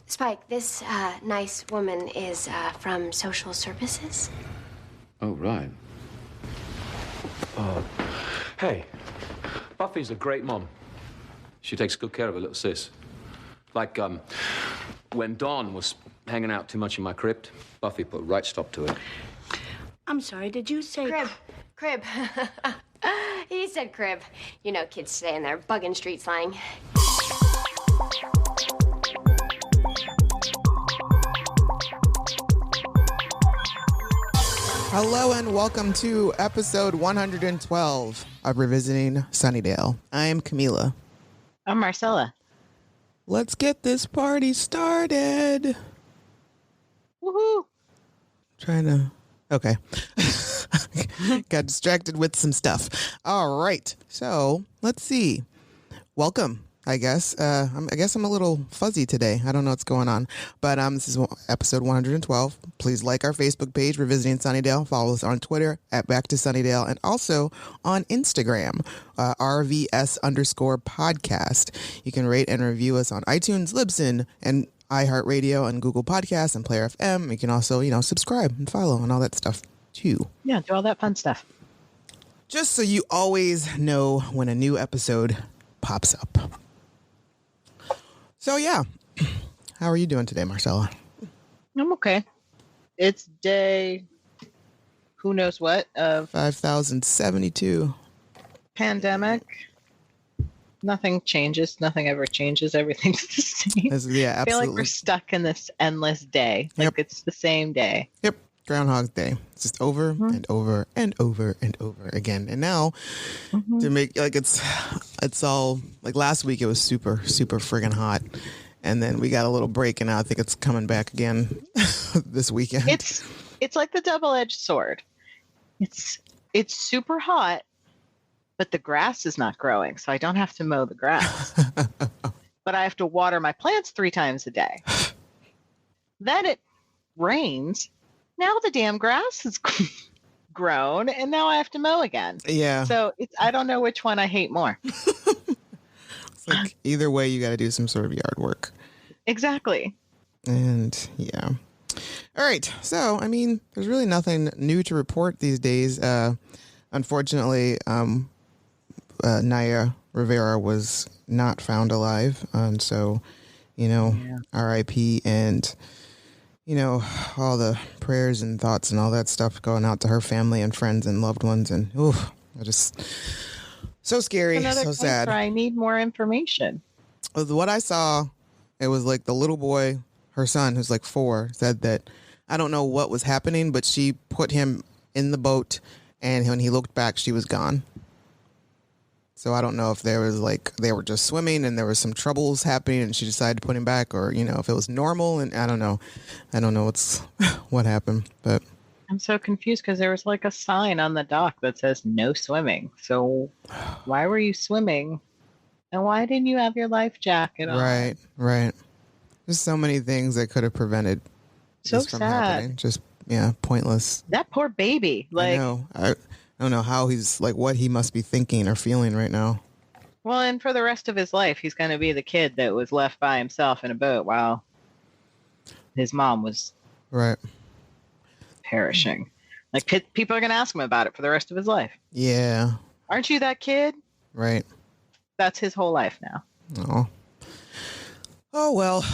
Spike, this nice woman is from social services. Oh, right. Hey, Buffy's a great mom. She takes good care of her little sis. Like, when Dawn was hanging out too much in my crypt, Buffy put a right stop to it. I'm sorry, did you say... Crib. He said crib. You know kids today and they're bugging street slang. Hello and welcome to episode 112 of Revisiting Sunnydale. I am Camila. I'm Marcella. Let's get this party started. Woohoo! Okay. Got distracted with some stuff. All right. So let's see. Welcome. I guess I'm a little fuzzy today. I don't know what's going on, but this is episode 112. Please like our Facebook page, Revisiting Sunnydale. Follow us on Twitter at Back to Sunnydale, and also on Instagram, RVS_podcast. You can rate and review us on iTunes, Libsyn, and iHeartRadio, and Google Podcasts, and Player FM. You can also, subscribe and follow and all that stuff too. Yeah, do all that fun stuff. Just so you always know when a new episode pops up. So, yeah. How are you doing today, Marcella? I'm okay. It's day, who knows what, of 5,072. pandemic. Nothing changes. Nothing ever changes. Everything's the same. Yeah, absolutely. I feel like we're stuck in this endless day. Like It's the same day. Yep. Groundhog Day. It's just over and over and over and over again. And now to make it's all like last week it was super, super friggin' hot. And then we got a little break and now I think it's coming back again this weekend. It's like the double-edged sword. It's super hot, but the grass is not growing, so I don't have to mow the grass. But I have to water my plants 3 times a day. Then it rains. Now the damn grass has grown, and now I have to mow again. Yeah. So I don't know which one I hate more. It's like either way, you got to do some sort of yard work. Exactly. And yeah. All right. So, I mean, there's really nothing new to report these days. Unfortunately, Naya Rivera was not found alive. And so, RIP, and all the prayers and thoughts and all that stuff going out to her family and friends and loved ones. And just so scary, so sad. I need more information. What I saw, it was like the little boy, her son, who's like 4, said that I don't know what was happening, but she put him in the boat, and when he looked back, she was gone. So I don't know if there was they were just swimming and there was some troubles happening and she decided to put him back, or, if it was normal, and I don't know. I don't know what happened, but I'm so confused because there was like a sign on the dock that says no swimming. So why were you swimming? And why didn't you have your life jacket on? Right. There's so many things that could have prevented this from happening. Just, pointless. That poor baby. I know. I don't know how he's what he must be thinking or feeling right now. Well, and for the rest of his life, he's going to be the kid that was left by himself in a boat while his mom was perishing. People are going to ask him about it for the rest of his life. Yeah. Aren't you that kid? Right. That's his whole life now. Oh, well,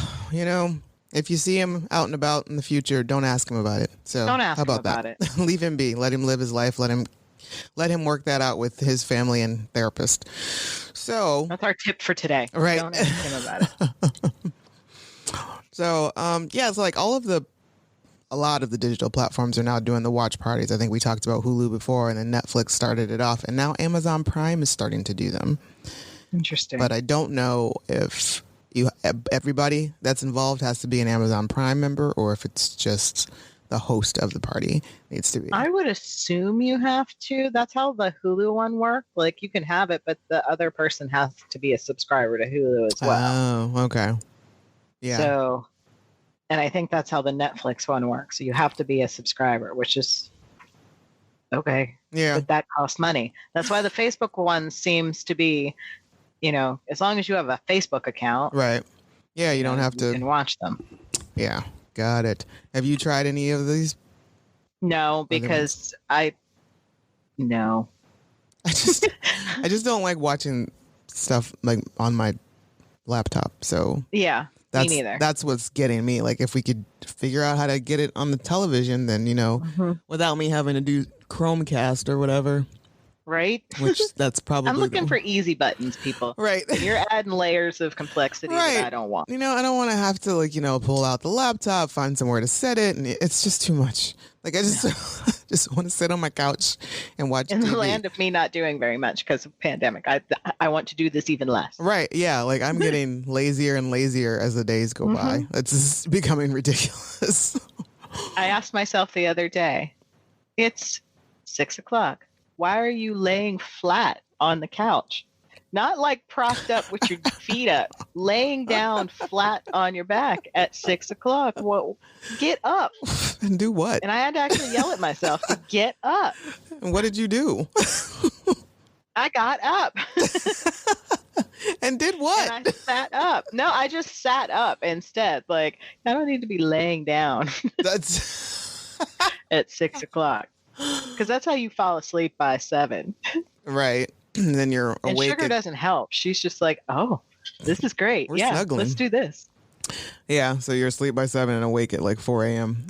if you see him out and about in the future, don't ask him about it. So don't ask how about him about that? It. Leave him be. Let him live his life. Let him work that out with his family and therapist. So that's our tip for today. Right. Don't ask him about it. So, it's like a lot of the digital platforms are now doing the watch parties. I think we talked about Hulu before, and then Netflix started it off, and now Amazon Prime is starting to do them. Interesting. But I don't know if everybody that's involved has to be an Amazon Prime member, or if it's just the host of the party needs to be. I would assume you have to. That's how the Hulu one worked. You can have it, but the other person has to be a subscriber to Hulu as well. Oh, okay. Yeah. So, and I think that's how the Netflix one works. So you have to be a subscriber, which is okay. Yeah. But that costs money. That's why the Facebook one seems to be, as long as you have a Facebook account. Right. Yeah, you don't have You to. can watch them. Yeah, got it. Have you tried any of these? No, because no. I just don't like watching stuff like on my laptop. So Yeah, me neither. that's what's getting me. Like if we could figure out how to get it on the television, then without me having to do Chromecast or whatever. Right? Which that's probably I'm looking for easy buttons, people. Right. You're adding layers of complexity that I don't want. I don't want to have to pull out the laptop, find somewhere to set it, and it's just too much. Like I just just want to sit on my couch and watch In TV. the land of me not doing very much because of pandemic, I want to do this even less. Right. Yeah. Like I'm getting lazier and lazier as the days go by. It's just becoming ridiculous. I asked myself the other day, it's 6:00. Why are you laying flat on the couch? Not like propped up with your feet up, laying down flat on your back at 6:00. Well, get up. And do what? And I had to actually yell at myself to get up. And what did you do? I got up. And did what? And I sat up. No, I just sat up instead. Like, I don't need to be laying down That's at 6:00. Because that's how you fall asleep by 7. right. And then you're And awake. Sugar doesn't help. She's just like, oh, this is great. We're yeah, snuggling. let's do this. Yeah. So you're asleep by 7 and awake at like 4 a.m.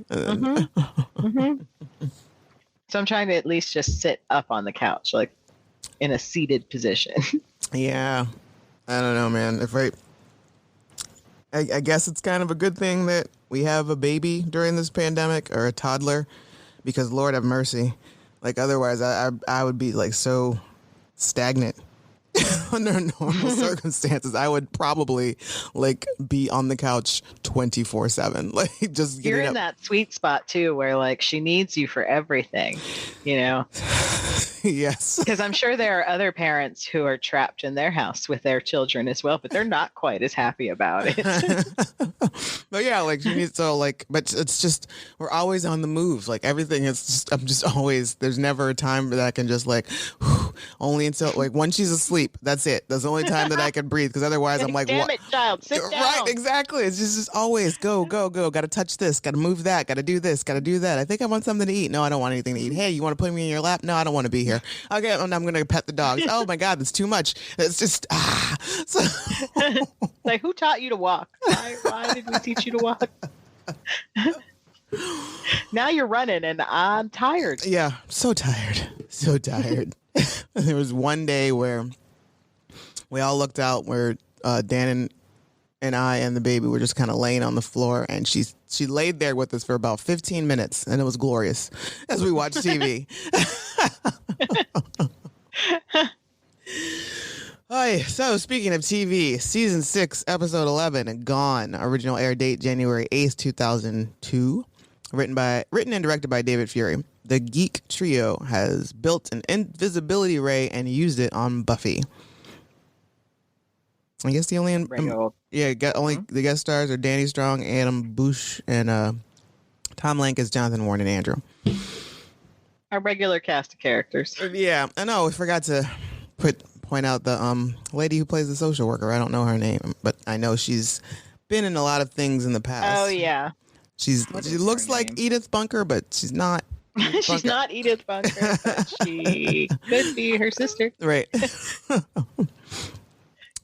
So I'm trying to at least just sit up on the couch, like in a seated position. Yeah. I don't know, man. I guess it's kind of a good thing that we have a baby during this pandemic or a toddler, because Lord have mercy. Like otherwise I would be like so stagnant. Under normal circumstances, I would probably like be on the couch 24/7. Like just You're getting in up. that sweet spot too, where like she needs you for everything, Yes. Because I'm sure there are other parents who are trapped in their house with their children as well, but they're not quite as happy about it. But yeah, like she needs to but it's just we're always on the move. Like everything is just I'm just always there's never a time that I can just only until like when she's asleep. That's it. That's the only time that I can breathe, because otherwise I'm like, damn what? it, child, sit down. Right, exactly. It's just always go. Got to touch this. Got to move that. Got to do this. Got to do that. I think I want something to eat. No, I don't want anything to eat. Hey, you want to put me in your lap? No, I don't want to be here. Okay, I'm going to pet the dogs. Oh my God, that's too much. It's just So, Like, who taught you to walk? Why did we teach you to walk? Now you're running and I'm tired. yeah, so tired. So tired. There was one day where we all looked out where Dan and I and the baby were just kind of laying on the floor, and she laid there with us for about 15 minutes, and it was glorious as we watched TV. Hi. So speaking of TV, season 6, episode 11, Gone. Original air date January 8th, 2002. Written and directed by David Fury. The geek trio has built an invisibility ray and used it on Buffy. I guess the only the guest stars are Danny Strong, Adam Bush, and Tom Lankus, Jonathan Warren, and Andrew. Our regular cast of characters. Yeah, I know. I forgot to point out the lady who plays the social worker. I don't know her name, but I know she's been in a lot of things in the past. Oh yeah, she looks like Edith Bunker, but she's not. She's not Edith Bunker, but she could be her sister. Right.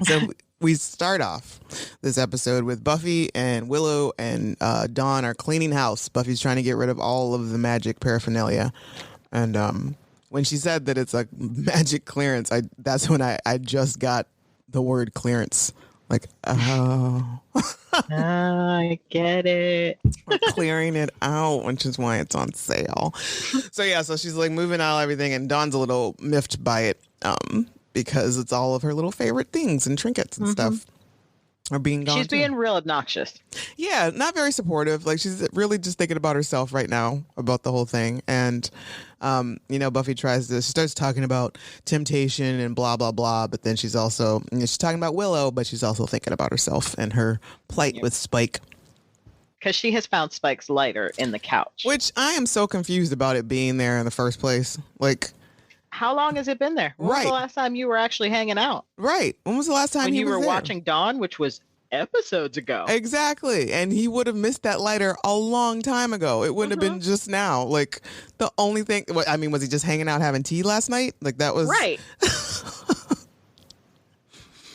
So we start off this episode with Buffy and Willow and Dawn are cleaning house. Buffy's trying to get rid of all of the magic paraphernalia. And when she said that it's a magic clearance, that's when I just got the word clearance. Like, oh. I get it. We're clearing it out, which is why it's on sale. So yeah, so she's like moving out everything, and Dawn's a little miffed by it because it's all of her little favorite things and trinkets and stuff are being gone. She's being real obnoxious. Yeah, not very supportive. Like she's really just thinking about herself right now about the whole thing. And Buffy she starts talking about temptation and blah blah blah, but then she's also she's talking about Willow, but she's also thinking about herself and her plight with Spike. Because she has found Spike's lighter in the couch. Which I am so confused about it being there in the first place. Like, how long has it been there? When was the last time you were actually hanging out? Right. When was the last time when you were there? watching Dawn, which was episodes ago. Exactly. And he would have missed that lighter a long time ago. It wouldn't have been just now. Like, the only thing, I mean, was he just hanging out having tea last night? Like, that was. Right.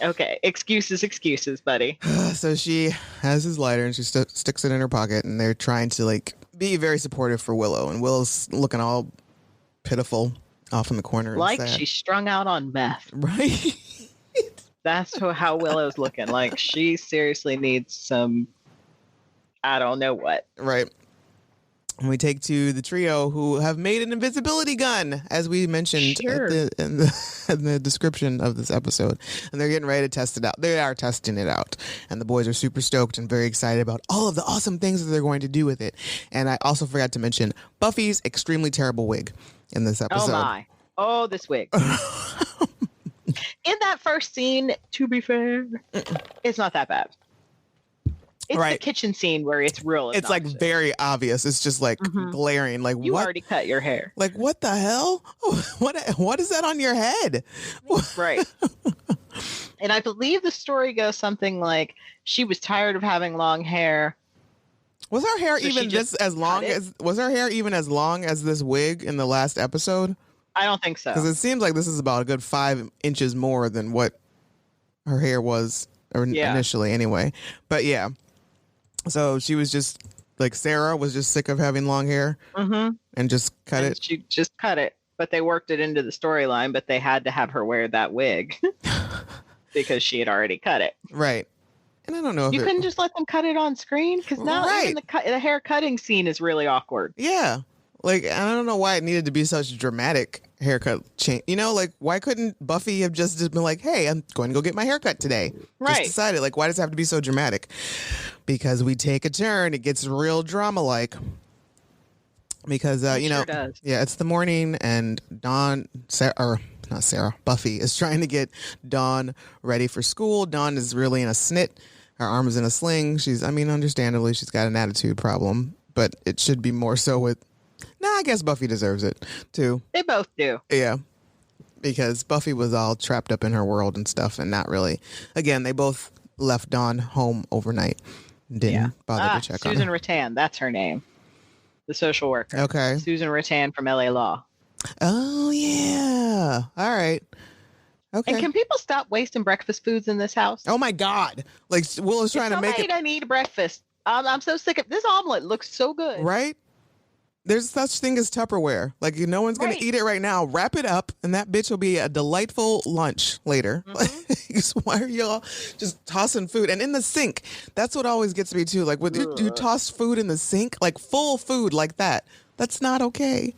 Okay. Excuses, buddy. So she has his lighter and she sticks it in her pocket, and they're trying to, like, be very supportive for Willow. And Willow's looking all pitiful off in the corner. Like and sad. she's strung out on meth. Right. That's how Willow's looking. Like, she seriously needs some, I don't know what. Right. And we take to the trio, who have made an invisibility gun, as we mentioned in the description of this episode. And they're getting ready to test it out. They are testing it out. And the boys are super stoked and very excited about all of the awesome things that they're going to do with it. And I also forgot to mention Buffy's extremely terrible wig in this episode. Oh, my. Oh, this wig. In that first scene, to be fair, it's not that bad. It's the kitchen scene where it's real. It's like very obvious. It's just like glaring. Like, you what? Already cut your hair. Like, what the hell? What is that on your head? Right. And I believe the story goes something like she was tired of having long hair. Was her hair even as long as this wig in the last episode? I don't think so. Because it seems like this is about a good 5 inches more than what her hair was initially anyway. But yeah. So she was just like, Sarah was just sick of having long hair and just cut it. She just cut it. But they worked it into the storyline, but they had to have her wear that wig because she had already cut it. Right. And I don't know if you couldn't just let them cut it on screen, because now even the hair cutting scene is really awkward. Yeah. Like, I don't know why it needed to be such dramatic haircut change. You know, like, why couldn't Buffy have just been like, hey, I'm going to go get my haircut today? Right. Just decided, like, why does it have to be so dramatic? Because we take a turn. It gets real drama-like. Because, you know, does. Yeah, it's the morning, and Buffy is trying to get Dawn ready for school. Dawn is really in a snit. Her arm is in a sling. Understandably, she's got an attitude problem, but it should be more so with... I guess Buffy deserves it, too. They both do. Yeah. Because Buffy was all trapped up in her world and stuff, and not really... Again, they both left Dawn home overnight. Didn't bother to check on her. Susan Rattan, that's her name. The social worker. Okay. Susan Rattan from LA Law. Oh, yeah. All right. Okay. And can people stop wasting breakfast foods in this house? Oh, my God. Like, Will is trying to make it... I need breakfast. I'm so sick of... This omelet looks so good. Right? There's such thing as Tupperware. Like, no one's going to eat it right now. Wrap it up, and that bitch will be a delightful lunch later. Why are y'all just tossing food? And in the sink. That's what always gets me, too. Like, when you toss food in the sink, like full food like that, that's not okay.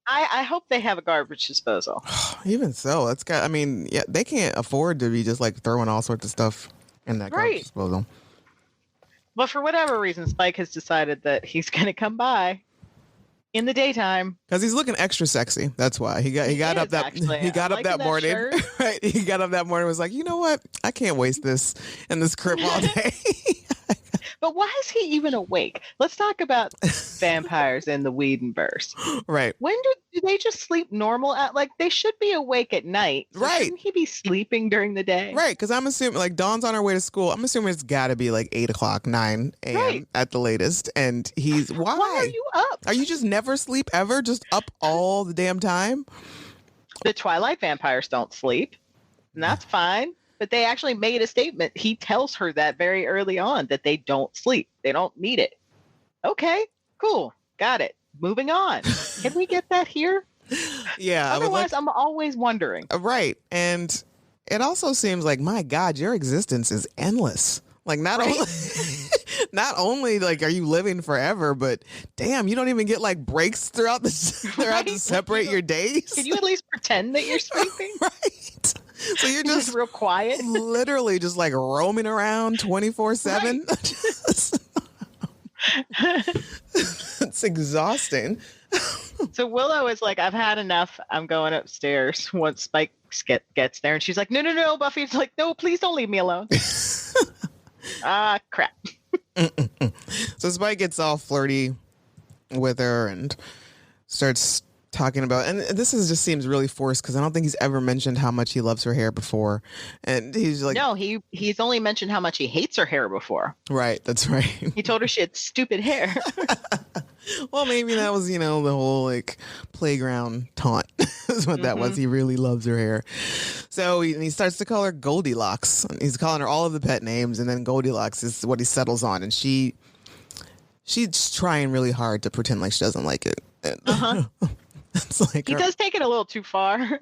I hope they have a garbage disposal. Even so, they can't afford to be just, like, throwing all sorts of stuff in that garbage disposal. But for whatever reason, Spike has decided that he's going to come by in the daytime, because he's looking extra sexy. That's why he got up that morning. Right, he got up that morning and was like, you know what? I can't waste this in this crib all day. But why is he even awake? Let's talk about vampires in the Whedonverse. Right. When do they just sleep normal? They should be awake at night. So right. Shouldn't he be sleeping during the day? Right. Because I'm assuming, like, Dawn's on her way to school. I'm assuming it's got to be like 8 o'clock, 9 a.m. at the latest. And he's, why? Why are you up? Are you just never sleep ever? Just up all the damn time? The Twilight vampires don't sleep. And that's fine. But they actually made a statement. He tells her that very early on, that they don't sleep. They don't need it. Okay, cool. Got it. Moving on. Can we get that here? Yeah. Otherwise, I'm always wondering. Right. And it also seems like, my God, your existence is endless. Like, not only like are you living forever, but damn, you don't even get like breaks throughout to separate your days. Can you at least pretend that you're sleeping? Right. So you're just real quiet, literally just like roaming around 24/7. It's exhausting. So Willow is like, I've had enough. I'm going upstairs once Spike gets there. And she's like, no, Buffy's like, no, please don't leave me alone. Crap. So Spike gets all flirty with her and starts talking about, and this is just seems really forced because I don't think he's ever mentioned how much he loves her hair before, and he's like, no, he's only mentioned how much he hates her hair before. right, that's right. He told her she had stupid hair. Well, maybe that was, the whole like playground taunt is what that was. He really loves her hair. So he starts to call her Goldilocks. He's calling her all of the pet names, and then Goldilocks is what he settles on. And she's trying really hard to pretend like she doesn't like it. It's like he does take it a little too far.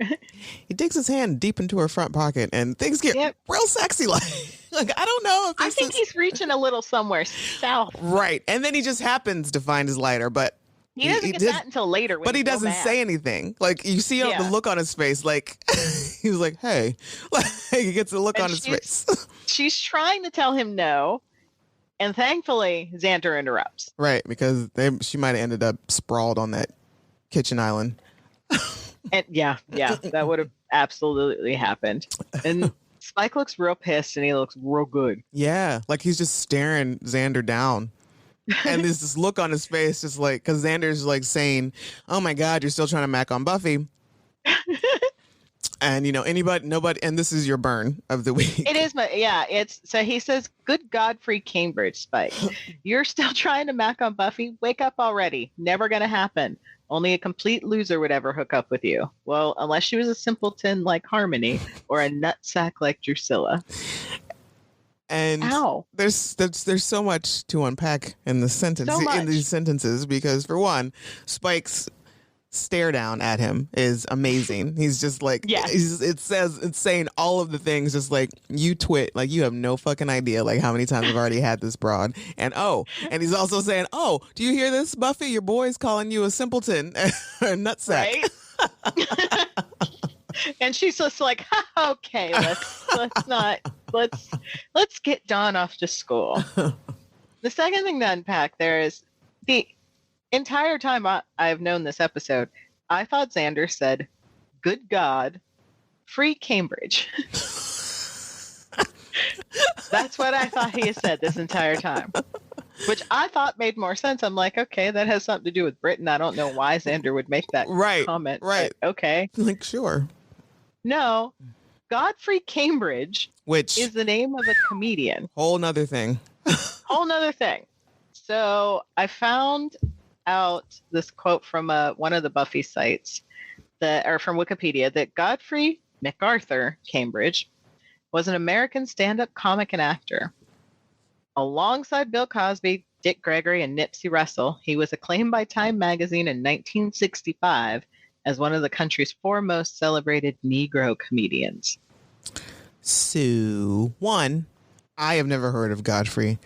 He digs his hand deep into her front pocket, and things get real sexy. Like I don't know if I think he's reaching a little somewhere south. Right, and then he just happens to find his lighter, but he doesn't get that until later. But he doesn't say anything. Like you see the look on his face. Like he was like, "Hey," like he gets a look on his face. She's trying to tell him no, and thankfully Xander interrupts. Right, because she might have ended up sprawled on that kitchen island. And yeah, that would have absolutely happened. And Spike looks real pissed, and he looks real good. Yeah, like he's just staring Xander down. And there's this look on his face, just like, because Xander's like saying, "Oh my God, you're still trying to mac on Buffy." And nobody, and this is your burn of the week. It is, it's so he says, "Good Godfrey Cambridge, Spike. You're still trying to mac on Buffy? Wake up already. Never gonna happen. Only a complete loser would ever hook up with you. Well, unless she was a simpleton like Harmony or a nutsack like Drusilla." And there's so much to unpack in the sentence in these sentences, because for one, Spike's stare down at him is amazing. He's just like, it's saying all of the things, just like, you twit, like you have no fucking idea like how many times I've already had this broad. And he's also saying, "Oh, do you hear this, Buffy? Your boy's calling you a simpleton or a nutsack." Right? And she's just like, "Okay, let's get Dawn off to school." The second thing to unpack there is the entire time I've known this episode, I thought Xander said, "Good God, free Cambridge." That's what I thought he had said this entire time, which I thought made more sense. I'm like, okay, that has something to do with Britain. I don't know why Xander would make that comment. Right. Okay. Like, sure. No, Godfrey Cambridge, which is the name of a comedian. Whole nother thing. So I found out this quote from one of the Buffy sites from Wikipedia, that Godfrey MacArthur Cambridge was an American stand-up comic and actor. Alongside Bill Cosby, Dick Gregory, and Nipsey Russell, he was acclaimed by Time magazine in 1965 as one of the country's foremost celebrated Negro comedians. So, one, I have never heard of Godfrey.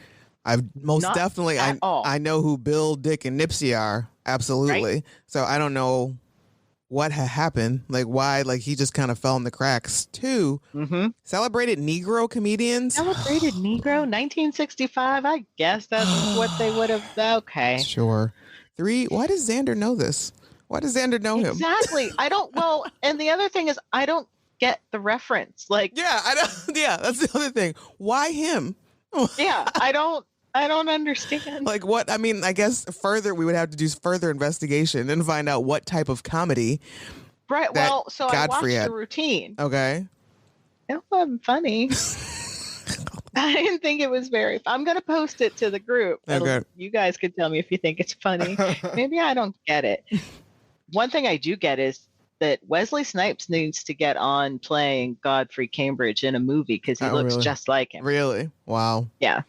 I've I know who Bill, Dick, and Nipsey are. Absolutely. Right? So I don't know what happened. Like why? Like he just kind of fell in the cracks. Two, celebrated Negro comedians. Celebrated Negro, 1965. I guess that's what they would have. Okay. Sure. Three. Why does Xander know this? Why does Xander know him? Exactly. I don't. Well, and the other thing is, I don't get the reference. Like, I don't. Yeah, that's the other thing. Why him? Yeah, I don't understand. Like what? I mean, I guess we would have to do further investigation and find out what type of comedy. Right. Well, so Godfrey I watched the routine. Okay. It wasn't funny. I didn't think it was very. I'm going to post it to the group. Okay. You guys could tell me if you think it's funny. Maybe I don't get it. One thing I do get is that Wesley Snipes needs to get on playing Godfrey Cambridge in a movie because he looks just like him. Really? Wow. Yeah.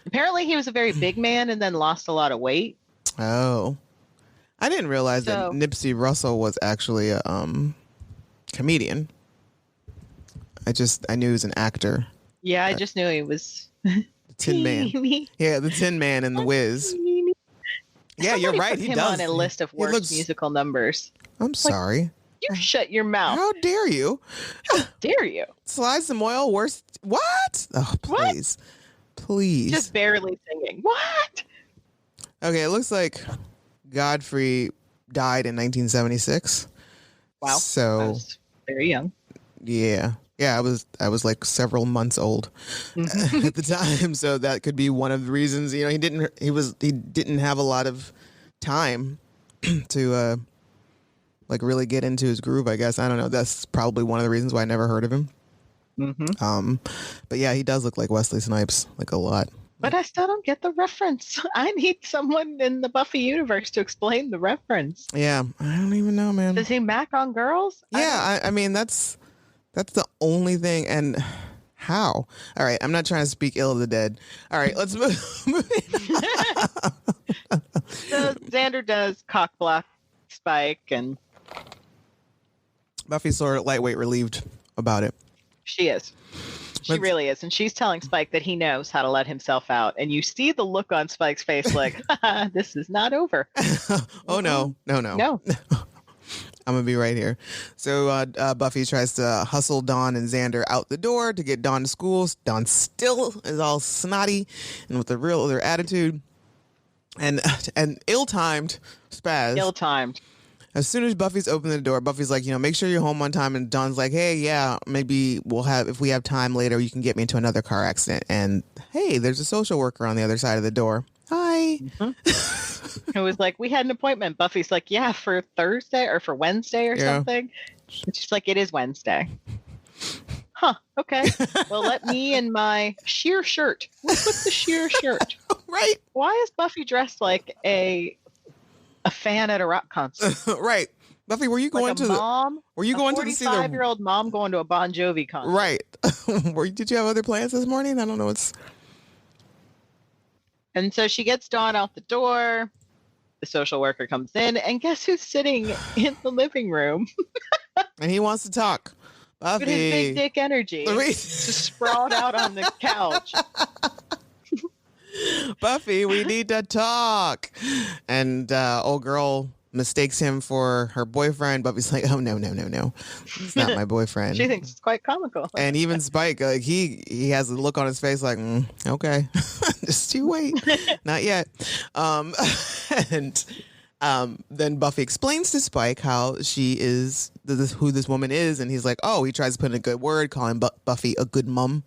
Apparently he was a very big man and then lost a lot of weight. Oh. I didn't realize that Nipsey Russell was actually a comedian. I knew he was an actor. Yeah, I just knew he was the Tin Man. Yeah, the Tin Man and the Wiz. Yeah, you're right. He does. On a list of worst musical numbers. I'm sorry. You shut your mouth. How dare you? How dare you? Slide some oil. Worst. What? Oh, please. What? Please. Just barely singing. What? Okay, it looks like Godfrey died in 1976. Wow. So I was very young. Yeah. Yeah, I was like several months old at the time, so that could be one of the reasons. You know, he didn't have a lot of time to like really get into his groove, I guess. I don't know. That's probably one of the reasons why I never heard of him. Mm-hmm. But yeah, he does look like Wesley Snipes, like a lot. But I still don't get the reference. I need someone in the Buffy universe to explain the reference. Yeah, I don't even know, man. Does he mac on girls? Yeah, I mean that's the only thing. And how? All right, I'm not trying to speak ill of the dead. All right, let's move. So Xander does cock block Spike, and Buffy's sort of lightweight relieved about it. she is. She really is. And she's telling Spike that he knows how to let himself out. And you see the look on Spike's face like, this is not over. Oh, no. No. I'm going to be right here. So Buffy tries to hustle Dawn and Xander out the door to get Dawn to school. Dawn still is all snotty and with a real other attitude. And ill-timed spaz. Ill-timed. As soon as Buffy's opened the door, Buffy's like, make sure you're home on time. And Dawn's like, hey, yeah, maybe if we have time later, you can get me into another car accident. And hey, there's a social worker on the other side of the door. Hi. Mm-hmm. It was like, we had an appointment. Buffy's like, yeah, for Thursday or for Wednesday or something. And she's like, it is Wednesday. Huh. Okay. Well, let me in my sheer shirt. What's with the sheer shirt? Right. Why is Buffy dressed like a fan at a rock concert? Right. Buffy, were you going to mom? Were you going to see the 45-year-old mom going to a Bon Jovi concert? Right. Did you have other plans this morning? I don't know. And so she gets Dawn out the door. The social worker comes in, and guess who's sitting in the living room? And he wants to talk. Buffy. With his big dick energy. Just sprawled out on the couch. Buffy, we need to talk. And old girl mistakes him for her boyfriend. Buffy's like, oh, no. It's not my boyfriend. She thinks it's quite comical. And even Spike, he has a look on his face like, okay, just you wait. Not yet. And then Buffy explains to Spike how she is, who this woman is. And he's like, oh, he tries to put in a good word, calling Buffy a good mom.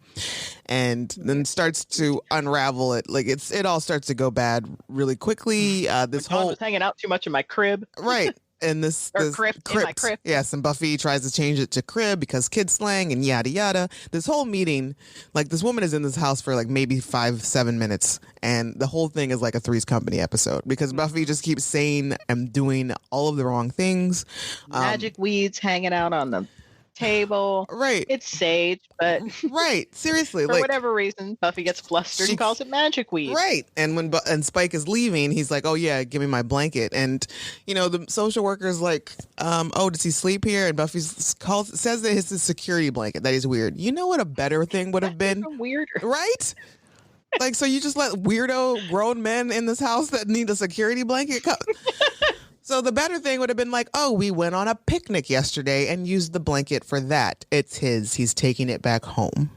And then starts to unravel it. Like it all starts to go bad really quickly. This Dawn whole was hanging out too much in my crib. Right. And this crypt. In my crypt. Yes, and Buffy tries to change it to crib because kid slang and yada yada. This whole meeting, like this woman is in this house for like maybe 5-7 minutes, and the whole thing is like a Three's Company episode because Buffy just keeps saying and doing all of the wrong things. Magic weeds hanging out on the table. Right. It's sage, but right. Seriously, for whatever reason, Buffy gets flustered and calls it magic weed. Right. And when Spike is leaving, he's like, "Oh yeah, give me my blanket." And the social worker's like, "Oh, does he sleep here?" And Buffy says that it's a security blanket. That is weird. You know what a better thing would have been? Weirder, right? Like, so you just let weirdo grown men in this house that need a security blanket? So the better thing would have been like, oh, we went on a picnic yesterday and used the blanket for that. It's his. He's taking it back home.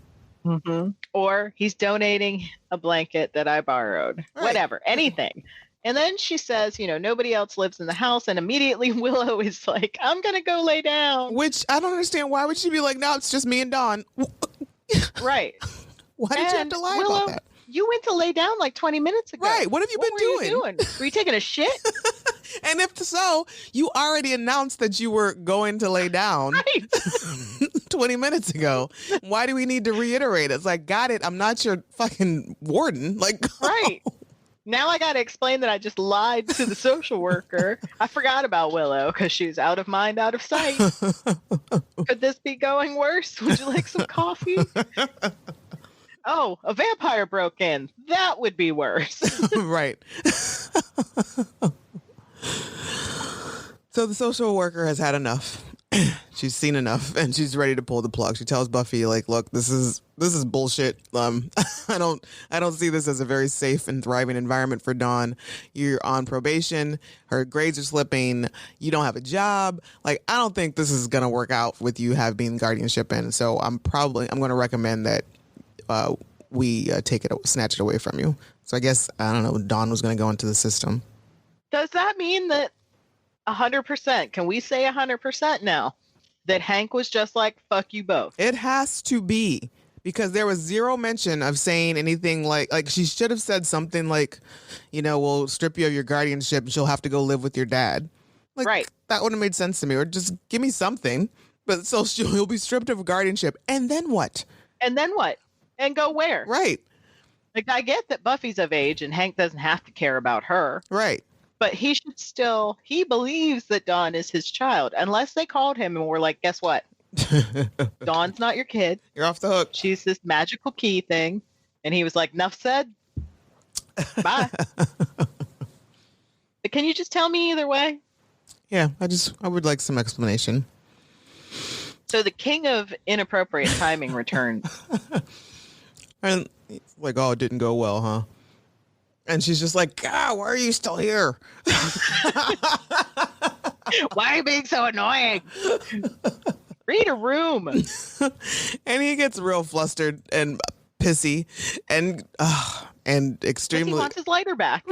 Mm-hmm. Or he's donating a blanket that I borrowed. Right. Whatever. Anything. And then she says, nobody else lives in the house. And immediately Willow is like, I'm going to go lay down. Which I don't understand. Why would she be like, no, it's just me and Dawn? Right. Why did you have to lie about that? You went to lay down like 20 minutes ago. Right. What have you been doing? Were you taking a shit? And if so, you already announced that you were going to lay down 20 minutes ago. Why do we need to reiterate? It's like, got it. I'm not your fucking warden. Like, right. Now I got to explain that I just lied to the social worker. I forgot about Willow because she's out of mind, out of sight. Could this be going worse? Would you like some coffee? Oh, a vampire broke in. That would be worse. Right. So the social worker has had enough. She's seen enough, and she's ready to pull the plug. She tells Buffy, like, "Look, this is bullshit. I don't see this as a very safe and thriving environment for Dawn. You're on probation. Her grades are slipping. You don't have a job. Like, I don't think this is gonna work out with you having guardianship in. So I'm going to recommend that we snatch it away from you." So I guess, I don't know, Dawn was going to go into the system. Does that mean that 100%, can we say 100% now, that Hank was just like, fuck you both? It has to be, because there was zero mention of saying anything like she should have said something like, we'll strip you of your guardianship and she'll have to go live with your dad. Like, Right. that would have made sense to me. Or just give me something. But so he'll be stripped of guardianship. And then what? And then what? And go where? Right. Like, I get that Buffy's of age and Hank doesn't have to care about her, Right. but he believes that Dawn is his child, unless they called him and were like, guess what? Dawn's not your kid. You're off the hook. She's this magical key thing. And he was like, enough said. Bye. But can you just tell me either way? Yeah, I would like some explanation. So the king of inappropriate timing returns. And he's like, oh, it didn't go well, huh? And she's just like, God, why are you still here? Why are you being so annoying? Read a room. And he gets real flustered and pissy and extremely. He wants his lighter back.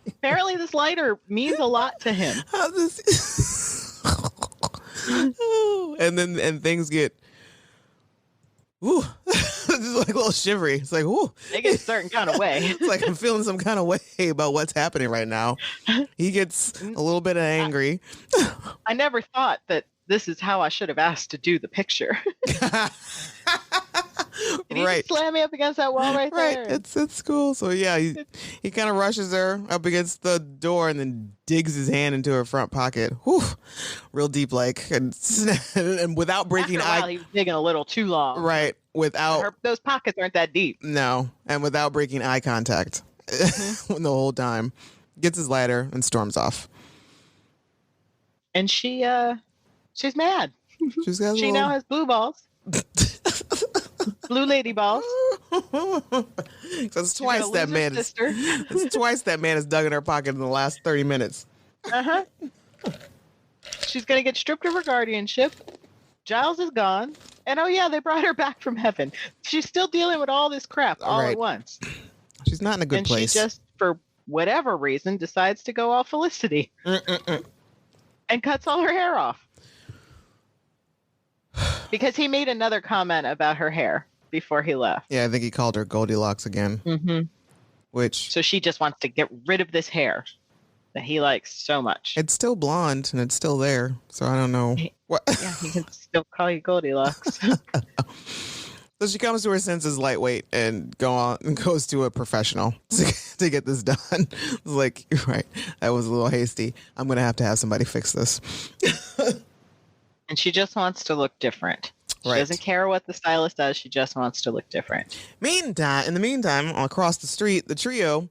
Apparently, this lighter means a lot to him. How this? and things get. Ooh, just like a little shivery. It's like, ooh. They get a certain kind of way. It's like I'm feeling some kind of way about what's happening right now. He gets a little bit angry. I never thought that this is how I should have asked to do the picture. Did he Right. just slam me up against that wall right there? Right. It's cool. So yeah, he kind of rushes her up against the door and then digs his hand into her front pocket. Whew, real deep, like and without breaking After a while, eye. he was digging a little too long. Right. Without Those pockets aren't that deep. no, and without breaking eye contact the whole time. Gets his ladder and storms off. And she's mad. She's got a She little- now has blue balls. Blue lady balls. That's twice that man. Sister. It's twice that man has dug in her pocket in the last 30 minutes. Uh-huh. She's going to get stripped of her guardianship. Giles is gone. And oh yeah, they brought her back from heaven. She's still dealing with all this crap all Right. at once. She's not in a good And place. she just, for whatever reason, decides to go all Felicity. And cuts all her hair off. Because he made another comment about her hair before he left. Yeah, I think he called her Goldilocks again. Mm-hmm. Which So she just wants to get rid of this hair that he likes so much. it's still blonde and it's still there. So I don't know. What? Yeah, he can still call you Goldilocks. So she comes to her senses lightweight and goes to a professional to get this done. It's like, you're right, that was a little hasty. I'm going to have somebody fix this. And she just wants to look different. She Right. doesn't care what the stylist does. She just wants to look different. In the meantime, across the street, the trio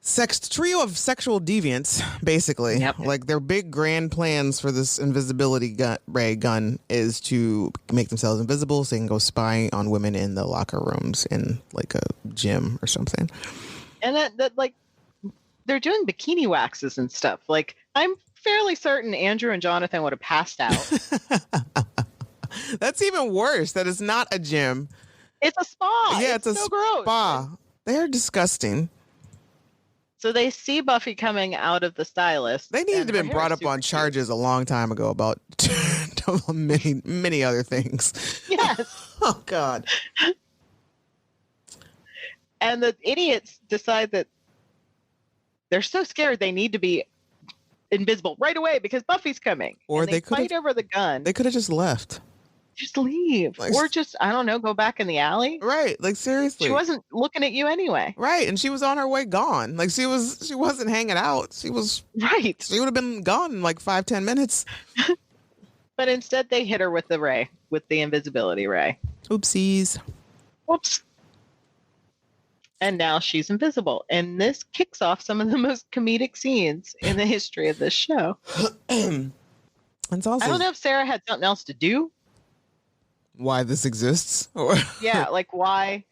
of sexual deviants, basically. Yep. Like their big grand plans for this invisibility ray gun is to make themselves invisible so they can go spy on women in the locker rooms in like a gym or something. And that like, they're doing bikini waxes and stuff. Like, I'm fairly certain Andrew and Jonathan would have passed out. That's even worse. That it's not a gym. It's a spa. Yeah, it's a so gross. spa. They're disgusting. So they see Buffy coming out of the stylist. They needed and to her been hair brought is up on super charges a long time ago about many other things. cute. Yes. Oh God. And the idiots decide that they're so scared they need to be invisible right away because Buffy's coming. Or and they could've- fight over the gun. They could have just left. Just leave. Like- Or just, I don't know, go back in the alley. Right. Like seriously. She wasn't looking at you anyway. Right. And she was on her way gone. Like she wasn't hanging out. She would Right. have been gone in like 5-10 minutes. But instead they hit her with the invisibility ray. Oopsies. Whoops. And now she's invisible. And this kicks off some of the most comedic scenes in the history of this show. It's also I don't know if Sarah had something else to do. why this exists. Or Yeah, like why,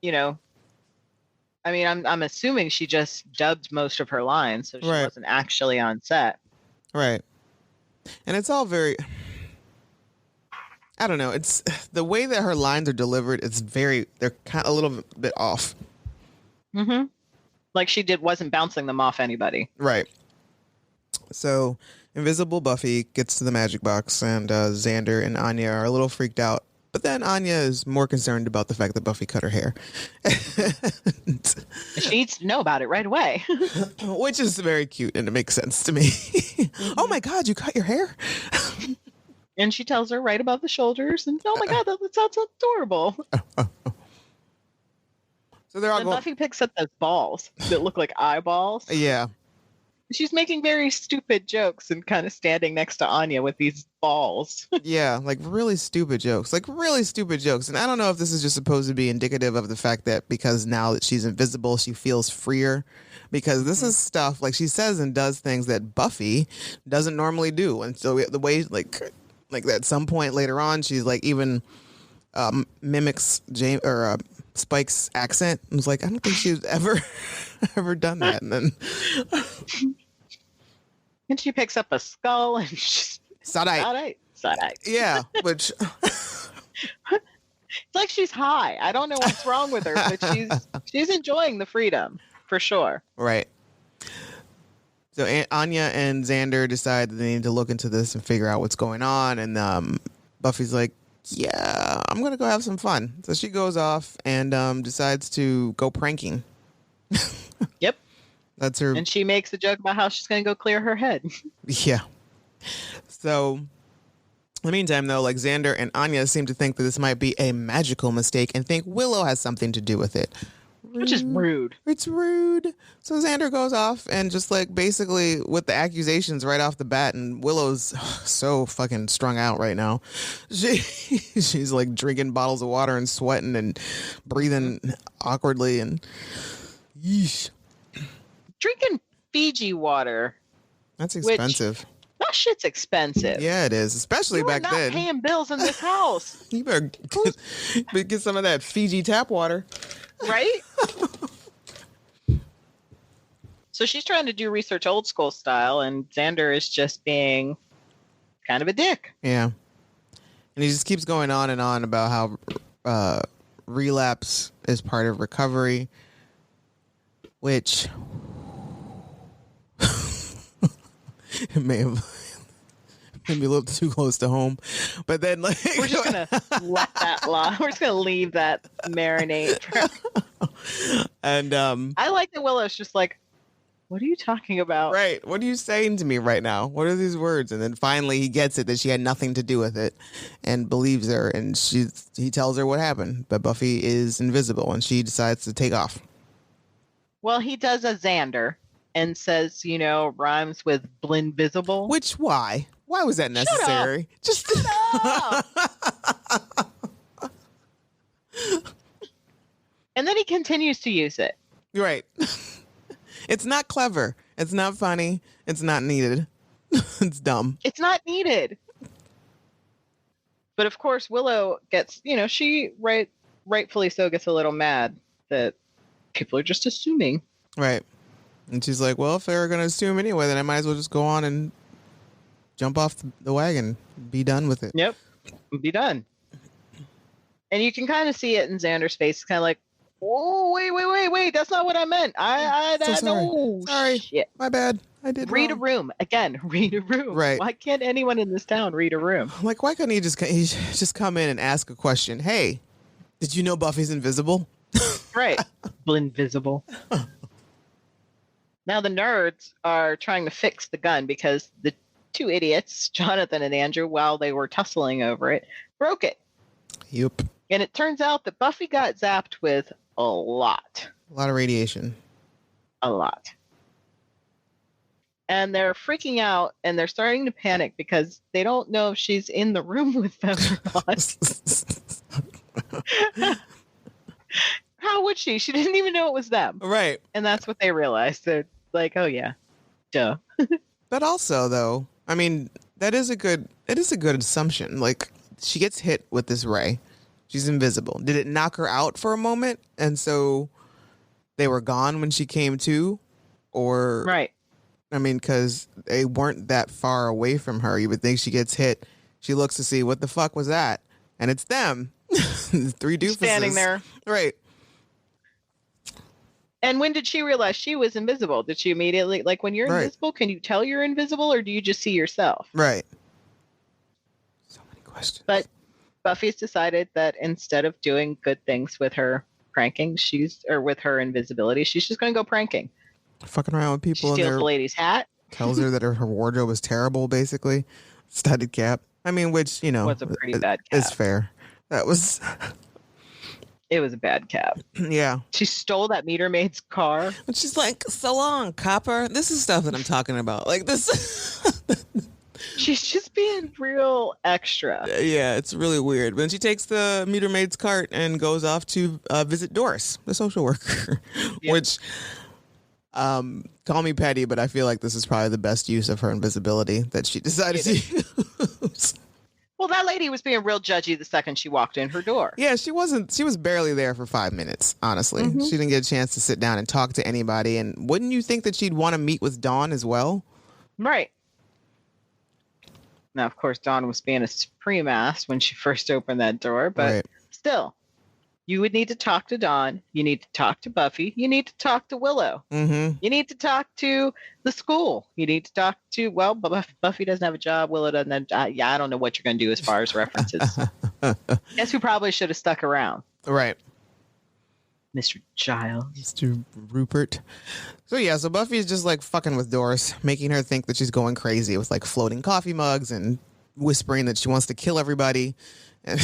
I mean, I'm assuming she just dubbed most of her lines, so she Right. wasn't actually on set. Right. And it's all very, I don't know. It's the way that her lines are delivered. They're kind of a little bit off. Mm-hmm. Like she wasn't bouncing them off anybody. Right. So invisible Buffy gets to the magic box and Xander and Anya are a little freaked out But then Anya is more concerned about the fact that Buffy cut her hair. She needs to know about it right away. Which is very cute and it makes sense to me. Oh my God, you cut your hair? And she tells her right above the shoulders, and oh my God, that sounds adorable. So they're all And going. Buffy picks up those balls that look like eyeballs. Yeah. She's making very stupid jokes and kind of standing next to Anya with these balls. Yeah, like really stupid jokes. And I don't know if this is just supposed to be indicative of the fact that because now that she's invisible, she feels freer. Because this is stuff like she says and does things that Buffy doesn't normally do. And so the way like at some point later on, she's like even mimics James or Spike's accent. I was like, I don't think she's ever done that. And then And she picks up a skull and she's Sadite. Yeah, which It's like she's high. I don't know what's wrong with her, but she's enjoying the freedom for sure. right. So Anya and Xander decide that they need to look into this and figure out what's going on. And Buffy's like, yeah, I'm going to go have some fun. So she goes off and decides to go pranking. Yep. That's her. And she makes a joke about how she's going to go clear her head. Yeah. So in the meantime, though, like Xander and Anya seem to think that this might be a magical mistake and think Willow has something to do with it. Which is rude. It's rude. So Xander goes off and just like basically with the accusations right off the bat, and Willow's so fucking strung out right now. She's like drinking bottles of water and sweating and breathing awkwardly and yeesh. Drinking Fiji water. That's expensive. That shit's expensive. Yeah, it is, especially back not then. Paying bills in this house. You better get some of that Fiji tap water. Right? So she's trying to do research old school style, and Xander is just being kind of a dick. Yeah. And he just keeps going on and on about how relapse is part of recovery, which it may have been a little too close to home. But then like We're just going to let that lie. We're just going to leave that marinate. And I like that Willow's just like, what are you talking about? right, what are you saying to me right now? What are these words? And then finally he gets it that she had nothing to do with it and believes her, and he tells her what happened, but Buffy is invisible and she decides to take off. Well, he does a Xander and says, rhymes with blinvisible. Which why was that necessary? Just And then he continues to use it. right. It's not clever. It's not funny. It's not needed. It's dumb. It's not needed. But of course, Willow gets, she rightfully so gets a little mad that people are just assuming. Right. And she's like, well, if they're going to assume anyway, then I might as well just go on and jump off the wagon, be done with it. Yep. Be done. And you can kind of see it in Xander's face. It's kind of like, oh, wait. That's not what I meant. So sorry. No. Sorry. Shit. My bad. I did Read wrong. a room. Again, read a room. Right. Why can't anyone in this town read a room? Like, why couldn't he just come in and ask a question? Hey, did you know Buffy's invisible? Right. Blinvisible. Now the nerds are trying to fix the gun because the two idiots, Jonathan and Andrew, while they were tussling over it, broke it. Yep. And it turns out that Buffy got zapped with a lot. A lot of radiation. A lot. And they're freaking out and they're starting to panic because they don't know if she's in the room with them or not. How would she? She didn't even know it was them. Right. And that's what they realized. They're like, oh yeah, duh. But also, though, I mean, it is a good assumption. Like, she gets hit with this ray. She's invisible. Did it knock her out for a moment? And so they were gone when she came to? Or, Right. I mean, because they weren't that far away from her. You would think she gets hit. She looks to see, what the fuck was that? And it's them. Three doofuses. Standing there. Right. And when did she realize she was invisible? Did she immediately, like when you're Right. invisible, can you tell you're invisible or do you just see yourself? Right. So many questions. But Buffy's decided that instead of doing good things with her pranking, with her invisibility, she's just going to go pranking. Fucking around with She people in steals their the lady's hat. tells her that her wardrobe is terrible, basically. Studded cap. I mean, which, Was a pretty bad cap. is fair. That was... It was a bad cap. Yeah. She stole that meter maid's car. And she's like, so long, copper. This is stuff that I'm talking about. Like this. She's just being real extra. Yeah, it's really weird. But then she takes the meter maid's cart and goes off to visit Doris, the social worker, Yep. which, call me petty, but I feel like this is probably the best use of her invisibility that she decided to use. Well, that lady was being real judgy the second she walked in her door. Yeah, she was barely there for 5 minutes, honestly. Mm-hmm. She didn't get a chance to sit down and talk to anybody. And wouldn't you think that she'd want to meet with Dawn as well? Right. Now, of course, Dawn was being a supreme ass when she first opened that door, but Right. still, you would need to talk to Dawn. You need to talk to Buffy. You need to talk to Willow. Mm-hmm. You need to talk to the school. You need to talk to, well, Buffy doesn't have a job. Willow doesn't have a job. Yeah, I don't know what you're going to do as far as references. Guess who probably should have stuck around? Right. Mr. Giles. Mr. Rupert. So yeah, so Buffy is just like fucking with Doris, making her think that she's going crazy with like floating coffee mugs and whispering that she wants to kill everybody. And,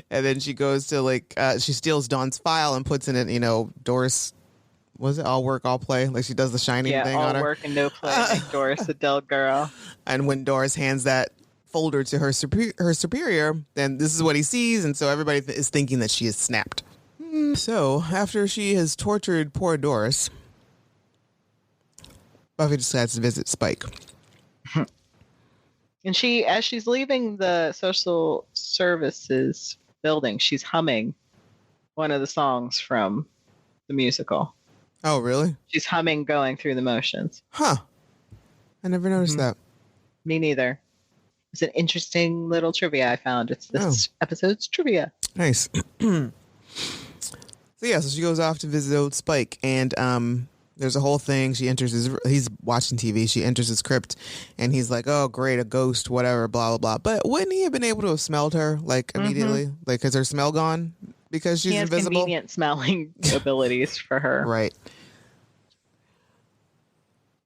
and then she goes to like, she steals Dawn's file and puts in it, Doris, was it all work, all play? Like she does the shining thing all on her. work and no play. Make Doris a dull girl. And when Doris hands that folder to her superior, then this is what he sees. And so everybody is thinking that she is snapped. So after she has tortured poor Doris, Buffy decides to visit Spike. And as she's leaving the social services building, she's humming one of the songs from the musical. Oh, really? She's humming Going Through the Motions. Huh. I never noticed that. Me neither. It's an interesting little trivia I found. It's this episode's trivia. Nice. So she goes off to visit old Spike, and there's a whole thing. She enters he's watching TV. She enters his crypt, and he's like, "Oh, great, a ghost, whatever, blah blah blah." But wouldn't he have been able to have smelled her like immediately, like, is her smell gone because she's He has invisible? convenient smelling abilities for her. Right.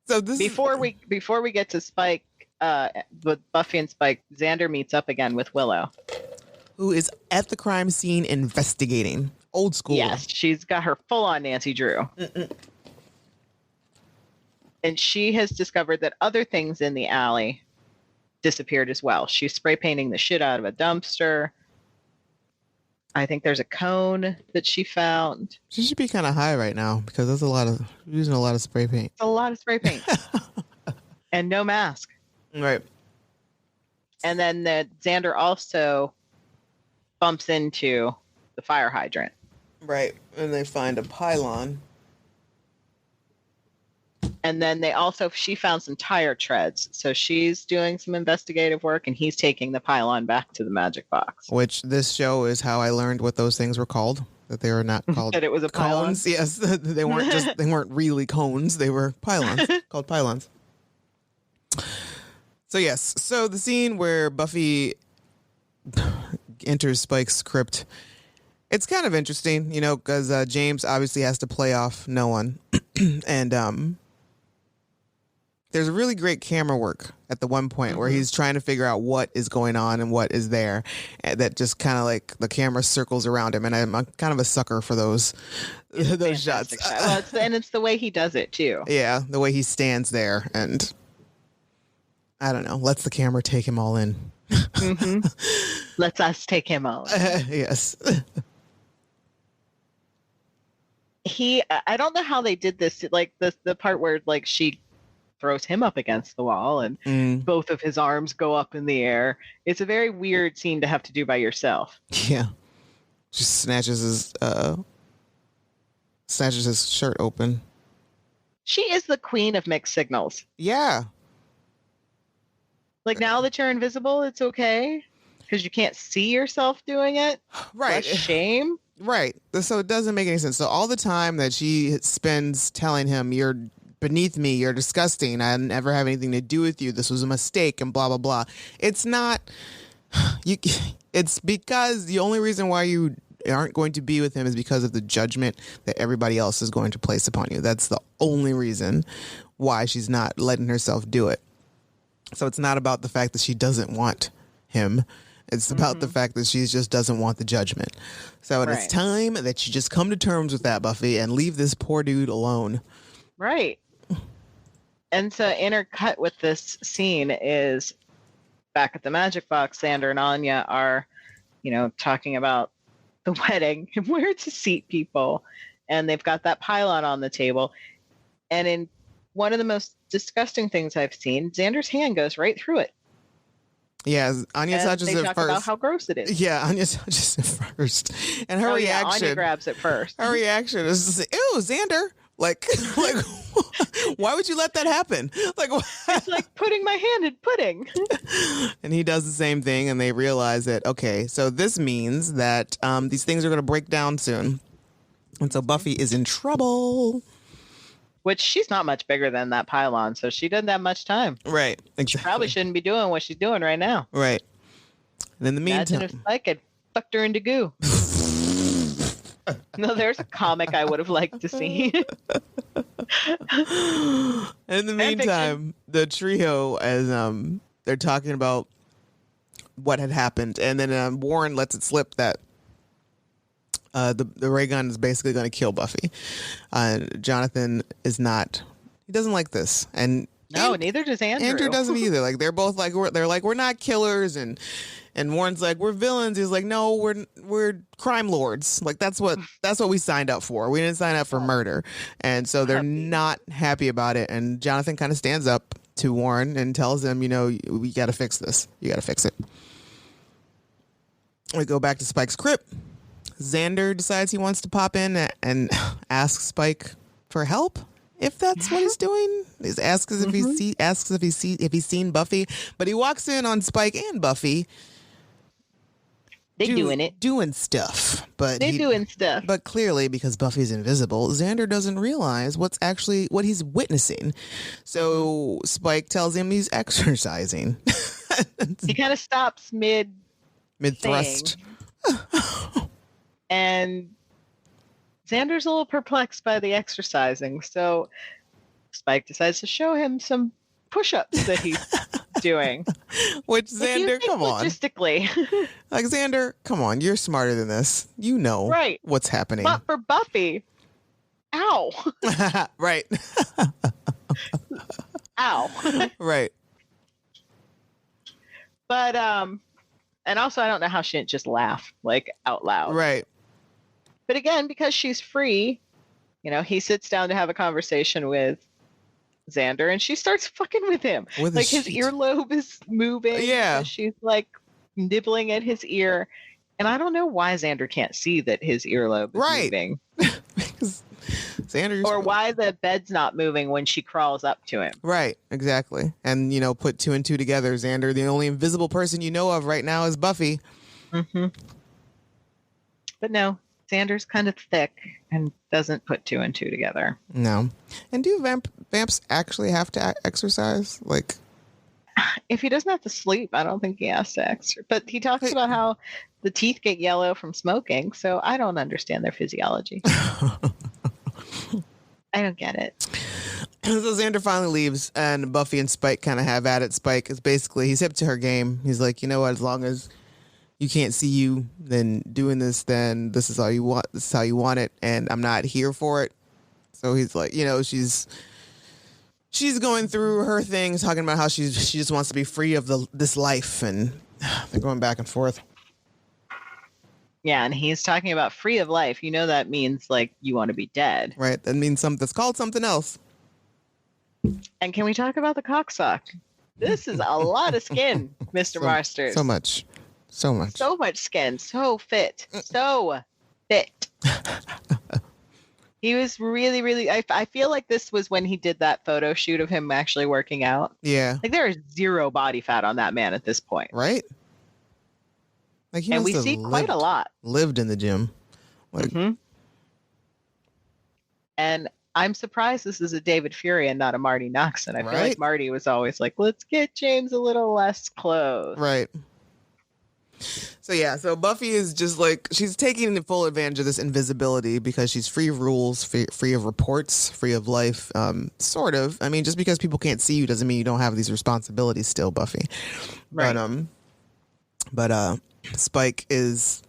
So this Before we get to Spike, with Buffy and Spike, Xander meets up again with Willow. who is at the crime scene investigating. Old school. Yes, she's got her full-on Nancy Drew. And she has discovered that other things in the alley disappeared as well. She's spray painting the shit out of a dumpster. I think there's a cone that she found. She should be kind of high right now because there's using a lot of spray paint. It's a lot of spray paint. And no mask. Right. And then Xander also bumps into the fire hydrant. Right. And they find a pylon. And then she found some tire treads. So she's doing some investigative work and he's taking the pylon back to the magic box. Which this show is how I learned what those things were called. That they were not called That it was a pylon? cones. Yes. They weren't really cones. They were pylons. Called pylons. So yes. So the scene where Buffy enters Spike's crypt, it's kind of interesting, because James obviously has to play off no one. And there's a really great camera work at the one point where he's trying to figure out what is going on and what is there. And that just kind of like the camera circles around him. And I'm kind of a sucker for those shots. Well, it's the way he does it too. Yeah, the way he stands there and I don't know, lets the camera take him all in. Let's us take him out. Yes. I don't know how they did this, like the part where like she throws him up against the wall and both of his arms go up in the air. It's a very weird scene to have to do by yourself. Yeah. Just snatches his shirt open. She is the queen of mixed signals. Yeah. Like now that you're invisible, it's okay because you can't see yourself doing it. Right. Less shame. Right. So it doesn't make any sense. So all the time that she spends telling him, you're beneath me, you're disgusting, I never have anything to do with you, this was a mistake, and blah, blah, blah. It's not... You, it's because the only reason why you aren't going to be with him is because of the judgment that everybody else is going to place upon you. That's the only reason why she's not letting herself do it. So it's not about the fact that she doesn't want him. It's about the fact that she just doesn't want the judgment. So it's time that you just come to terms with that, Buffy, and leave this poor dude alone. Right. And so intercut with this scene is back at the Magic Box, Xander and Anya are, talking about the wedding and where to seat people. And they've got that pylon on the table. And in one of the most disgusting things I've seen, Xander's hand goes right through it. Yeah, Anya touches it talk first. about how gross it is. Yeah, Anya touches it first. And her reaction... Anya grabs it first. Her reaction is just, ew, Xander. Like, why would you let that happen? Like, it's like putting my hand in pudding. And he does the same thing, and they realize that, okay, so this means that these things are going to break down soon. And so Buffy is in trouble. Which she's not much bigger than that pylon, so she doesn't have much time. Right. Exactly. She probably shouldn't be doing what she's doing right now. Right. And in the meantime... Imagine if Spike had fucked her into goo. No, there's a comic I would have liked to see. In the meantime, the trio, as they're talking about what had happened, and then Warren lets it slip that the ray gun is basically going to kill Buffy. Jonathan is not. He doesn't like this, and neither does Andrew. Andrew doesn't either. Like they're both like we're not killers, and Warren's like, we're villains. He's like, no, we're crime lords. Like that's what we signed up for. We didn't sign up for murder, and so they're not happy about it. And Jonathan kind of stands up to Warren and tells him, we got to fix this. You got to fix it. We go back to Spike's crypt. Xander decides he wants to pop in and ask Spike for help. If that's what he's doing, he asks if he's seen Buffy, but he walks in on Spike and Buffy. Doing stuff, but But clearly, because Buffy's invisible, Xander doesn't realize what he's witnessing. So Spike tells him he's exercising. He kind of stops mid thrust, and Xander's a little perplexed by the exercising. So Spike decides to show him some push-ups that he's doing. Which Xander, come on. Logistically. Like, Xander, come on. You're smarter than this. You know what's happening. But for Buffy, ow. Right. Ow. Right. But, and also I don't know how she didn't just laugh, like, out loud. Right. But again, because she's free, he sits down to have a conversation with Xander, and she starts fucking with him. Like his earlobe is moving. Yeah. She's like nibbling at his ear. And I don't know why Xander can't see that his earlobe is moving. Because Xander, or why the bed's not moving when she crawls up to him. Right, exactly. And, put two and two together, Xander, the only invisible person you know of right now is Buffy. Mm-hmm. But no, Xander's kind of thick and doesn't put two and two together. No. And do vamps actually have to exercise? Like, if he doesn't have to sleep, I don't think he has to exercise. But he talks about how the teeth get yellow from smoking, so I don't understand their physiology. I don't get it. So Xander finally leaves, and Buffy and Spike kind of have at it. Spike is basically, he's hip to her game. He's like, you know what, as long as you can't see you, then doing this, then this is all you want. This is how you want it, and I'm not here for it. So he's like, she's going through her things, talking about how she just wants to be free of this life, and they're going back and forth. Yeah, and he's talking about free of life. That means like you want to be dead, right? That means that's called something else. And can we talk about the cocksock? This is a lot of skin, Mr. Marsters. So much. So much skin. So fit. So fit. He was really, really... I feel like this was when he did that photo shoot of him actually working out. Yeah. Like, there is zero body fat on that man at this point. Right? Like, he and we see quite a lot. Lived in the gym. Like, And I'm surprised this is a David Fury and not a Marty Noxon. I feel like Marty was always like, let's get James a little less clothes. Right. So yeah, so Buffy is just like, she's taking full advantage of this invisibility because she's free of rules, free of reports, free of life, sort of. I mean, just because people can't see you doesn't mean you don't have these responsibilities still, Buffy. Right. But Spike is,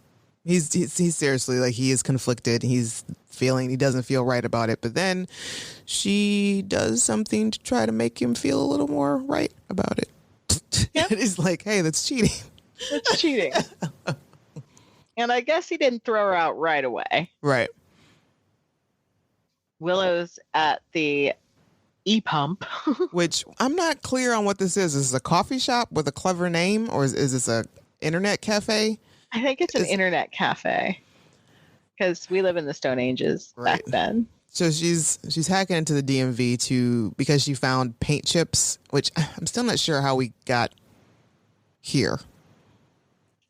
he's seriously, like, he is conflicted. He doesn't feel right about it. But then she does something to try to make him feel a little more right about it. Yep. He's like, hey, that's cheating. It's cheating. And I guess he didn't throw her out right away. Right. Willow's at the E-Pump. Which I'm not clear on what this is. Is this a coffee shop with a clever name, or is this a internet cafe? I think it's an internet cafe. Because we live in the Stone Ages back then. So she's hacking into the DMV because she found paint chips, which I'm still not sure how we got here.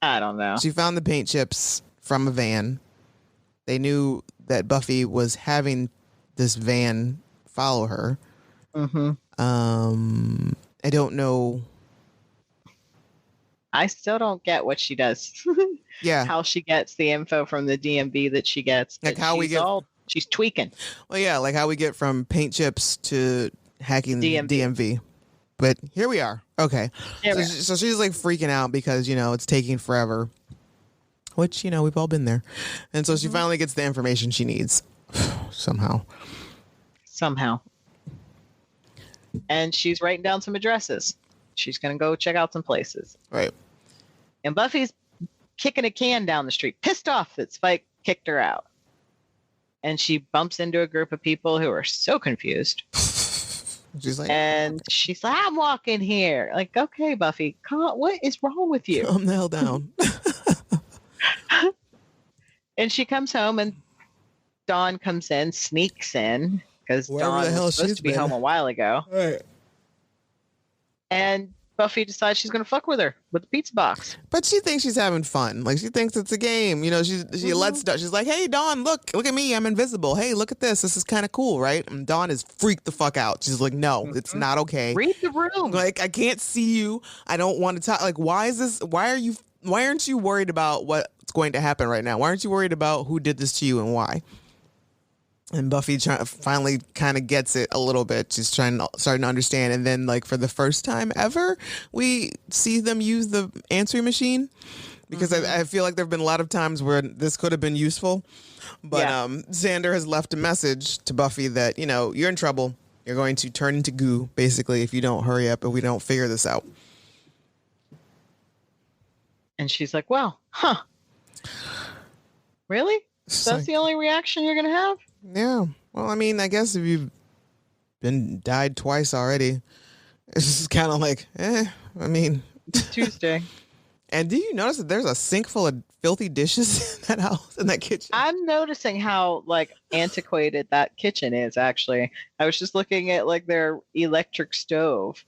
I don't know. She found the paint chips from a van. They knew that Buffy was having this van follow her. Mm-hmm. I don't know. I still don't get what she does. Yeah. How she gets the info from the DMV that she gets. Like how we get. She's tweaking. Well, yeah, like how we get from paint chips to hacking the DMV. But here we are. Okay. So she's like freaking out because, it's taking forever. Which, we've all been there. And so she finally gets the information she needs. Somehow. And she's writing down some addresses. She's going to go check out some places. Right. And Buffy's kicking a can down the street, pissed off that Spike kicked her out. And she bumps into a group of people who are so confused. She's like, I'm walking here. Like, okay, Buffy, what is wrong with you? Calm the hell down. And she comes home, and Dawn comes in, sneaks in, because Dawn was supposed to be home a while ago. Right. And Buffy decides she's going to fuck with her with the pizza box. But she thinks she's having fun. Like, she thinks it's a game. She lets Dawn. She's like, hey, Dawn, look at me. I'm invisible. Hey, look at this. This is kind of cool, right? And Dawn is freaked the fuck out. She's like, no, it's not okay. Read the room. Like, I can't see you. I don't want to talk. Like, why aren't you worried about what's going to happen right now? Why aren't you worried about who did this to you and why? And Buffy finally kind of gets it a little bit. She's starting to understand. And then, like, for the first time ever, we see them use the answering machine. Because I feel like there have been a lot of times where this could have been useful. But Xander has left a message to Buffy that, you're in trouble. You're going to turn into goo, basically, if you don't hurry up and we don't figure this out. And she's like, well, really? So that's the only reaction you're going to have? Yeah. Well, I mean, I guess if you've died twice already, it's just kind of like, I mean. Tuesday. And do you notice that there's a sink full of filthy dishes in that house, in that kitchen? I'm noticing how, like, antiquated that kitchen is, actually. I was just looking at, like, their electric stove.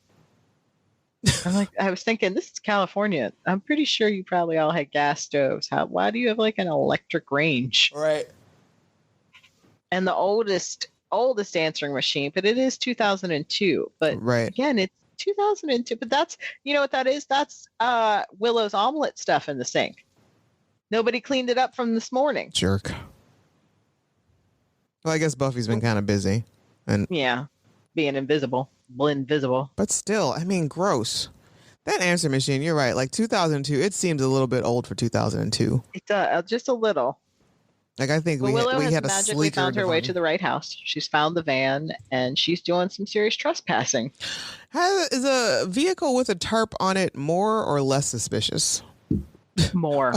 I was thinking, this is California. I'm pretty sure you probably all had gas stoves. Why do you have, like, an electric range? Right. And the oldest answering machine, but it is 2002. But again, it's 2002. But that's, what that is? That's Willow's omelet stuff in the sink. Nobody cleaned it up from this morning. Jerk. Well, I guess Buffy's been kind of busy. And yeah, being invisible. But still, I mean, gross. That answer machine, you're right. Like 2002, it seems a little bit old for 2002. It's just a little. Like, I think we had a magically found her way to the right house. She's found the van, and she's doing some serious trespassing. Is a vehicle with a tarp on it more or less suspicious? More.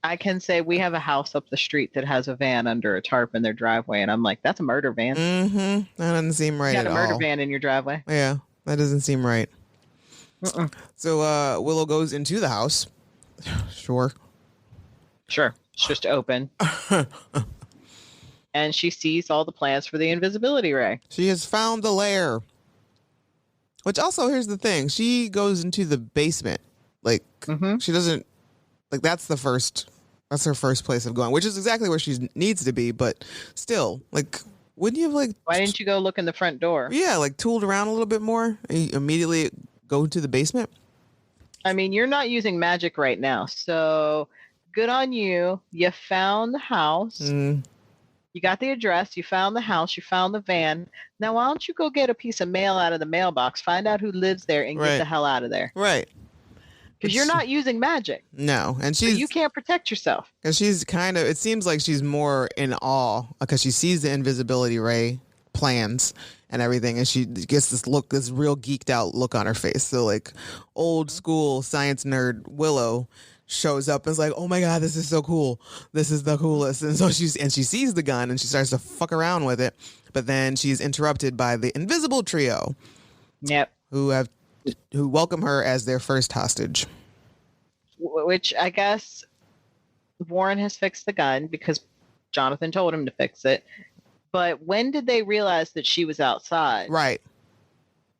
I can say we have a house up the street that has a van under a tarp in their driveway, and I'm like, that's a murder van. Mm-hmm. That doesn't seem right at all. You got a murder van in your driveway. Yeah, that doesn't seem right. So Willow goes into the house. Sure. It's just open. And she sees all the plans for the invisibility ray. She has found the lair. Which also, here's the thing. She goes into the basement. Like, she doesn't... Like, that's her first place of going, which is exactly where she needs to be, but still, like, wouldn't you have, like... Why didn't you go look in the front door? Yeah, like, tooled around a little bit more and you immediately go to the basement? I mean, you're not using magic right now, so good on you. You found the house. Mm, You got the address. You found the house. You found the van. Now, why don't you go get a piece of mail out of the mailbox, find out who lives there, and get Right. the hell out of there? right. Because you're not using magic. No, and So you can't protect yourself. because she's kind of. It seems like she's more in awe because she sees the invisibility ray plans and everything, and she gets this look, this real geeked out look on her face. So like, old school science nerd Willow shows up and is like, "Oh my god, this is so cool! This is the coolest!" And so she sees the gun and she starts to fuck around with it, but then she's interrupted by the invisible trio Yep. who welcome her as their first hostage. Which I guess Warren has fixed the gun because Jonathan told him to fix it. But when did they realize that she was outside? Right.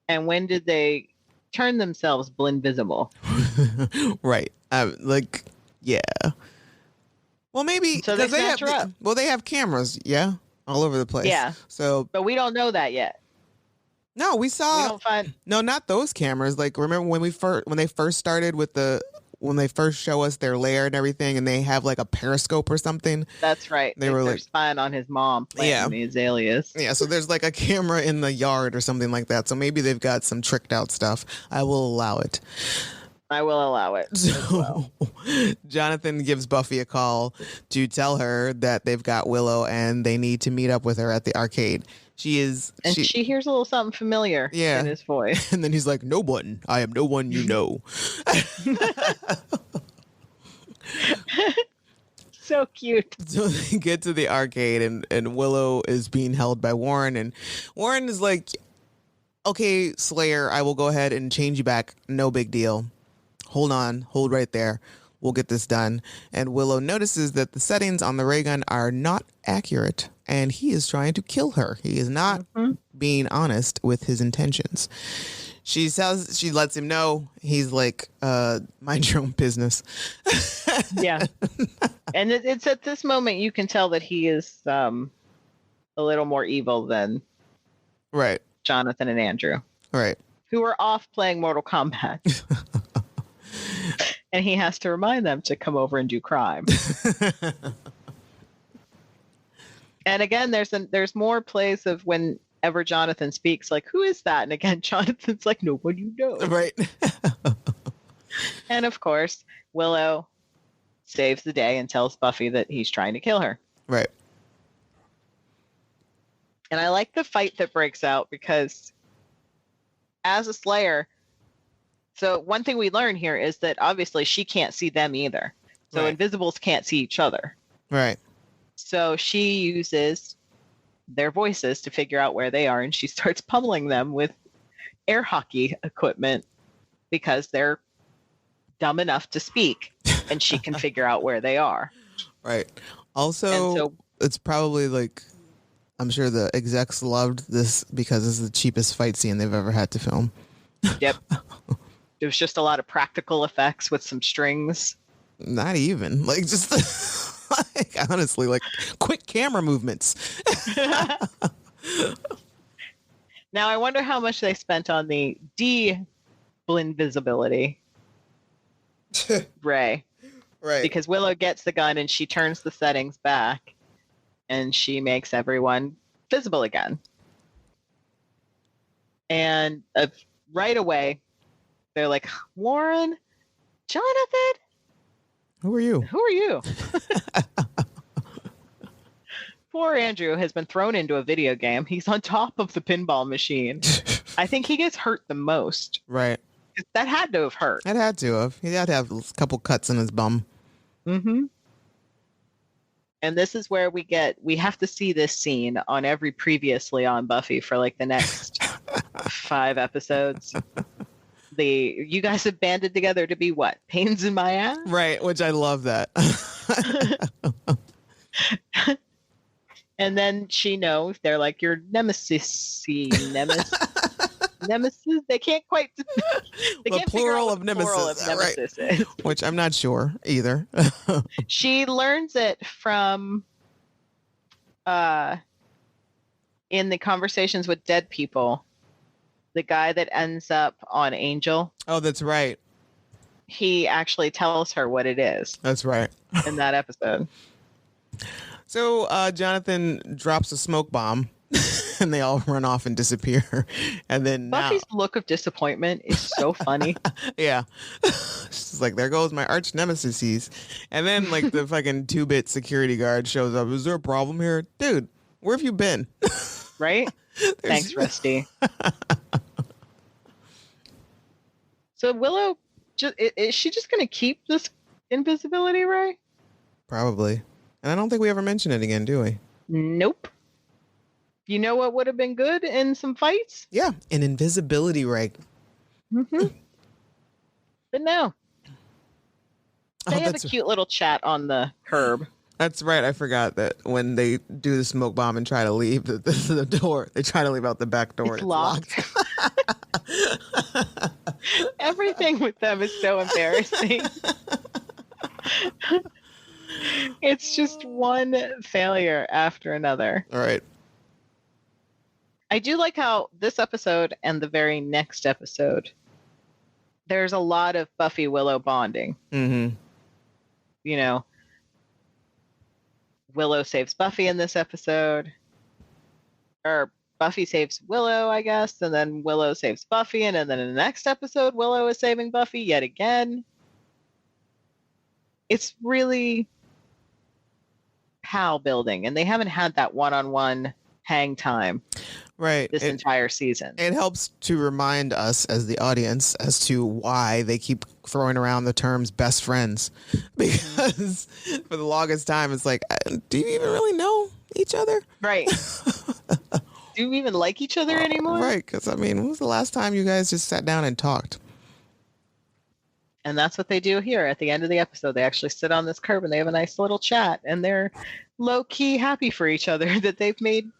And when did they turn themselves invisible? Right. Like, yeah. Well, maybe So they because they have snatch her up. well, they have cameras, yeah, all over the place. Yeah. So But we don't know that yet. no, we We saw don't find. no, not those cameras. Like, remember when they first started with when they first show us their lair and everything, and they have like a periscope or something. That's right. They were They're like- spying on his mom planting the azaleas. Yeah, so there's like a camera in the yard or something like that. So maybe they've got some tricked out stuff. I will allow it. I will allow it. as well. So Jonathan gives Buffy a call to tell her that they've got Willow and they need to meet up with her at the arcade. And she hears a little something familiar Yeah. in his voice. and then he's like, "No button. I am no one you know." So cute. So they get to the arcade and Willow is being held by Warren, and Warren is like, "Okay, Slayer, I will go ahead and change you back. No big deal. Hold on, hold right there. We'll get this done." And Willow notices that the settings on the ray gun are not accurate, and he is trying to kill her. He is not being honest with his intentions. She lets him know. He's like, mind your own business. Yeah. And it's at this moment you can tell that he is a little more evil than Right, Jonathan and Andrew, right. who are off playing Mortal Kombat. And he has to remind them to come over and do crime. And again, there's more plays of whenever Jonathan speaks, like, "Who is that?" And again, Jonathan's like, "No one you know." Right. And of course, Willow saves the day and tells Buffy that he's trying to kill her. Right. And I like the fight that breaks out because as a Slayer, so one thing we learn here is that obviously she can't see them either. So Right. invisibles can't see each other. Right. So she uses their voices to figure out where they are, and she starts pummeling them with air hockey equipment because they're dumb enough to speak, and she can figure out where they are. Right. Also, And so- it's probably like, I'm sure the execs loved this because this is the cheapest fight scene they've ever had to film. Yep. It was just a lot of practical effects with some strings. Not even like just like honestly, like quick camera movements. Now I wonder how much they spent on the invisibility ray, Right. because Willow gets the gun and she turns the settings back and she makes everyone visible again. And right away, they're like, "Warren, Jonathan, Who are you? who are you?" Poor Andrew has been thrown into a video game. He's on top of the pinball machine. I think he gets hurt the most. Right. That had to have hurt. It had to have. He had to have a couple cuts in his bum. Mm-hmm. And this is where we have to see this scene on every previously on Buffy for like the next 5 episodes. You guys have banded together to be what? Pains in my ass? Right, which I love that. And then she knows they're like, "Your nemesis. Nemesis. They can't quite. They The can't figure plural out what of the plural nemesis, of right. nemesis is. Which I'm not sure either. She learns it from in the conversations with dead people. The guy that ends up on Angel, Oh, that's right. he actually tells her what it is That's right. in that episode. So Jonathan drops a smoke bomb and they all run off and disappear. And then Buffy's look of disappointment is so funny. yeah. She's like, there goes my arch nemesis. And then like the fucking 2-bit security guard shows up. Is there a problem here? Dude, where have you been? Right? Thanks, Rusty. So Willow, is she just going to keep this invisibility ray? Probably. And I don't think we ever mention it again, do we? Nope. You know what would have been good in some fights? Yeah, an invisibility ray. Mm-hmm. But no. They have a that's cute little chat on the curb. That's right. I forgot that when they do the smoke bomb and try to leave the door, they try to leave out the back door. It's locked. Everything with them is so embarrassing. It's just one failure after another. All right. I do like how this episode and the very next episode, there's a lot of Buffy Willow bonding. Mm-hmm. You know, Willow saves Buffy in this episode, or Buffy saves Willow, I guess, and then Willow saves Buffy, and then in the next episode, Willow is saving Buffy yet again. It's really pal building, and they haven't had that one-on-one hang time Right. this entire season. It helps to remind us as the audience as to why they keep throwing around the terms best friends. Because for the longest time, it's like, do you even really know each other? Right. Do you even like each other anymore? Right. Because, I mean, when was the last time you guys just sat down and talked? And that's what they do here at the end of the episode. They actually sit on this curb and they have a nice little chat, and they're low-key happy for each other that they've made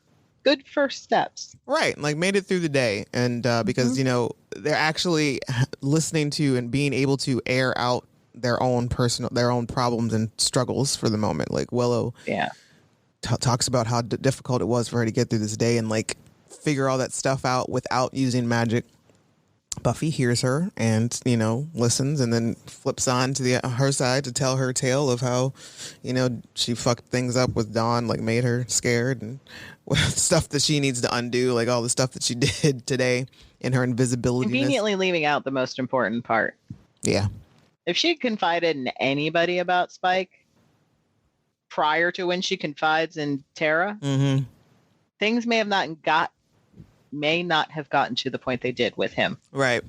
good first steps. Right. Like made it through the day. And because, you know, they're actually listening to and being able to air out their own problems and struggles for the moment. Like Willow talks about how difficult it was for her to get through this day and like figure all that stuff out without using magic. Buffy hears her and, you know, listens and then flips on to her side to tell her tale of how, you know, she fucked things up with Dawn, like made her scared and stuff that she needs to undo, like all the stuff that she did today in her invisibility. Conveniently leaving out the most important part. Yeah. If she had confided in anybody about Spike prior to when she confides in Tara, things may not have gotten to the point they did with him. Right.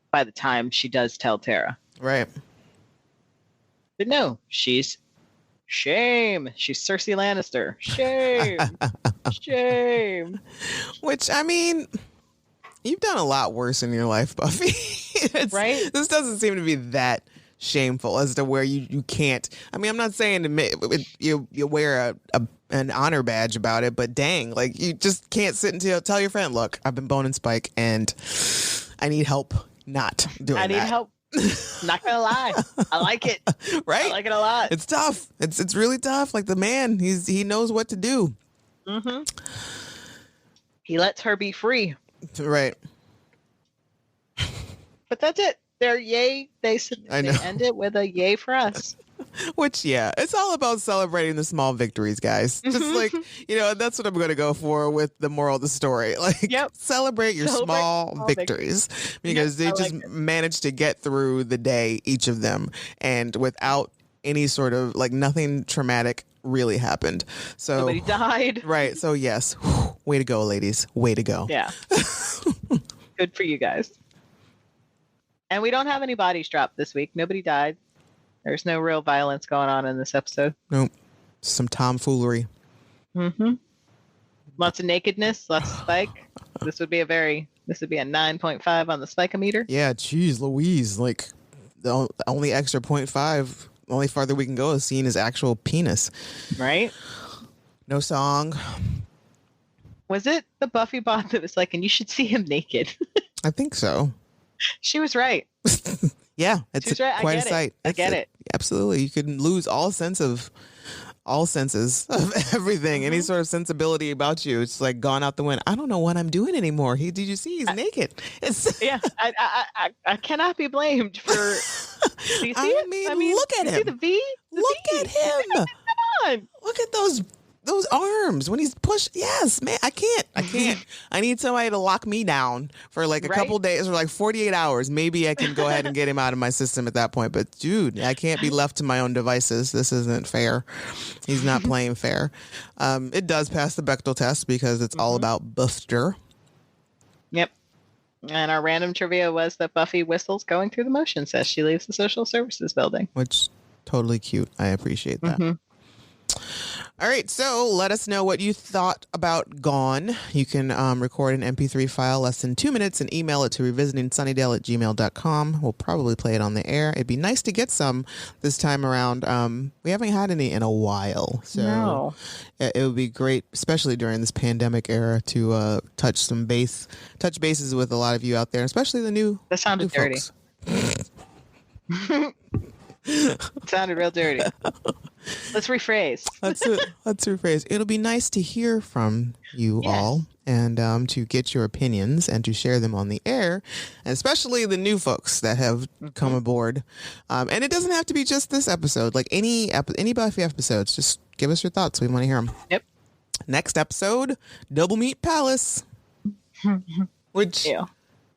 By the time she does tell Tara. Right. But no, she's shame. She's Cersei Lannister. Shame. Shame. Which, I mean, you've done a lot worse in your life, Buffy. Right? This doesn't seem to be that shameful as to where you can't. I mean, I'm not saying you wear an honor badge about it, but dang, like you just can't sit and tell your friend, look, I've been boning Spike and I need help not doing that. I need help. Not gonna lie, I like it. Right? I like it a lot. It's tough. It's really tough. Like the man, he knows what to do. He lets her be free. Right. But that's it. They're yay. They end it with a yay for us. Which, yeah, it's all about celebrating the small victories, guys. Just like, you know, that's what I'm going to go for with the moral of the story. Like, celebrate your small victories. Because they just managed to get through the day, each of them, and without any sort of, like, nothing traumatic really happened. So nobody died. Right. So, yes. Way to go, ladies. Way to go. Yeah. Good for you guys. And we don't have any bodies dropped this week. Nobody died. There's no real violence going on in this episode. Nope. Some tomfoolery. Lots of nakedness, lots of Spike. This would be a 9.5 on the Spike-o-meter. Yeah, geez, Louise. Like, the only extra 0.5, only farther we can go is seeing his actual penis. Right? No song. Was it the Buffy bot that was like, and you should see him naked? I think so. She was right. Yeah, it's right. quite a sight. I get it. Absolutely. You can lose all sense of all senses of everything, any sort of sensibility about you. It's like gone out the window. I don't know what I'm doing anymore. Did you see? He's naked. It's Yeah, I cannot be blamed for. Do you see I it? mean, look at you him. See the V? The Look V. at him. Come on. Look at those arms when he's pushed. Yes, man. I can't. I need somebody to lock me down for like a couple days or like 48 hours. Maybe I can go ahead and get him out of my system at that point. But dude, I can't be left to my own devices. This isn't fair. He's not playing fair. It does pass the Bechdel test because it's all about Buster. Yep. And our random trivia was that Buffy whistles going through the motions as she leaves the social services building. Which totally cute. I appreciate that. All right, so let us know what you thought about Gone. You can record an MP3 file less than 2 minutes and email it to revisitingsunnydale@gmail.com. We'll probably play it on the air. It'd be nice to get some this time around. We haven't had any in a while, so it would be great, especially during this pandemic era, to touch bases with a lot of you out there, especially the new. That sounded dirty. It sounded real dirty. Let's rephrase. Let's rephrase. It'll be nice to hear from you all and to get your opinions and to share them on the air, and especially the new folks that have come aboard. And it doesn't have to be just this episode. Like any Buffy episodes, just give us your thoughts. We want to hear them. Yep. Next episode, Double Meat Palace, which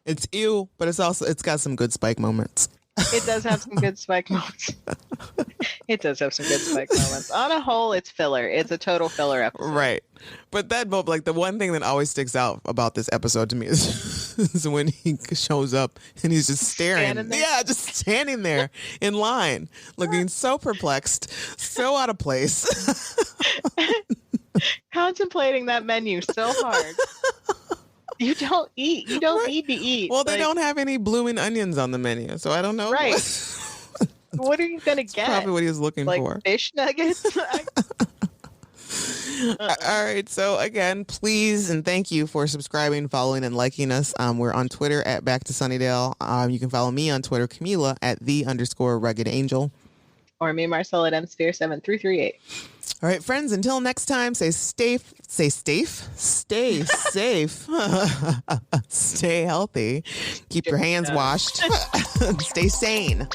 it's ew, but it's got some good Spike moments. It does have some good Spike moments. It does have some good Spike moments. On a whole, it's filler. It's a total filler episode. Right. But like the one thing that always sticks out about this episode to me is when he shows up and he's just staring. Just standing there in line, looking so perplexed, so out of place. Contemplating that menu so hard. You don't eat. You don't need to eat. Well, they don't have any blooming onions on the menu, so I don't know. Right. What are you going to get? Probably what he was looking for. Fish nuggets? All right. So again, please and thank you for subscribing, following, and liking us. We're on Twitter at Back to Sunnydale. You can follow me on Twitter, Camila, at @the_rugged angel. Or me, Marcel, at msphere7338. All right, friends, until next time, stay safe, stay healthy, keep your hands washed, stay sane.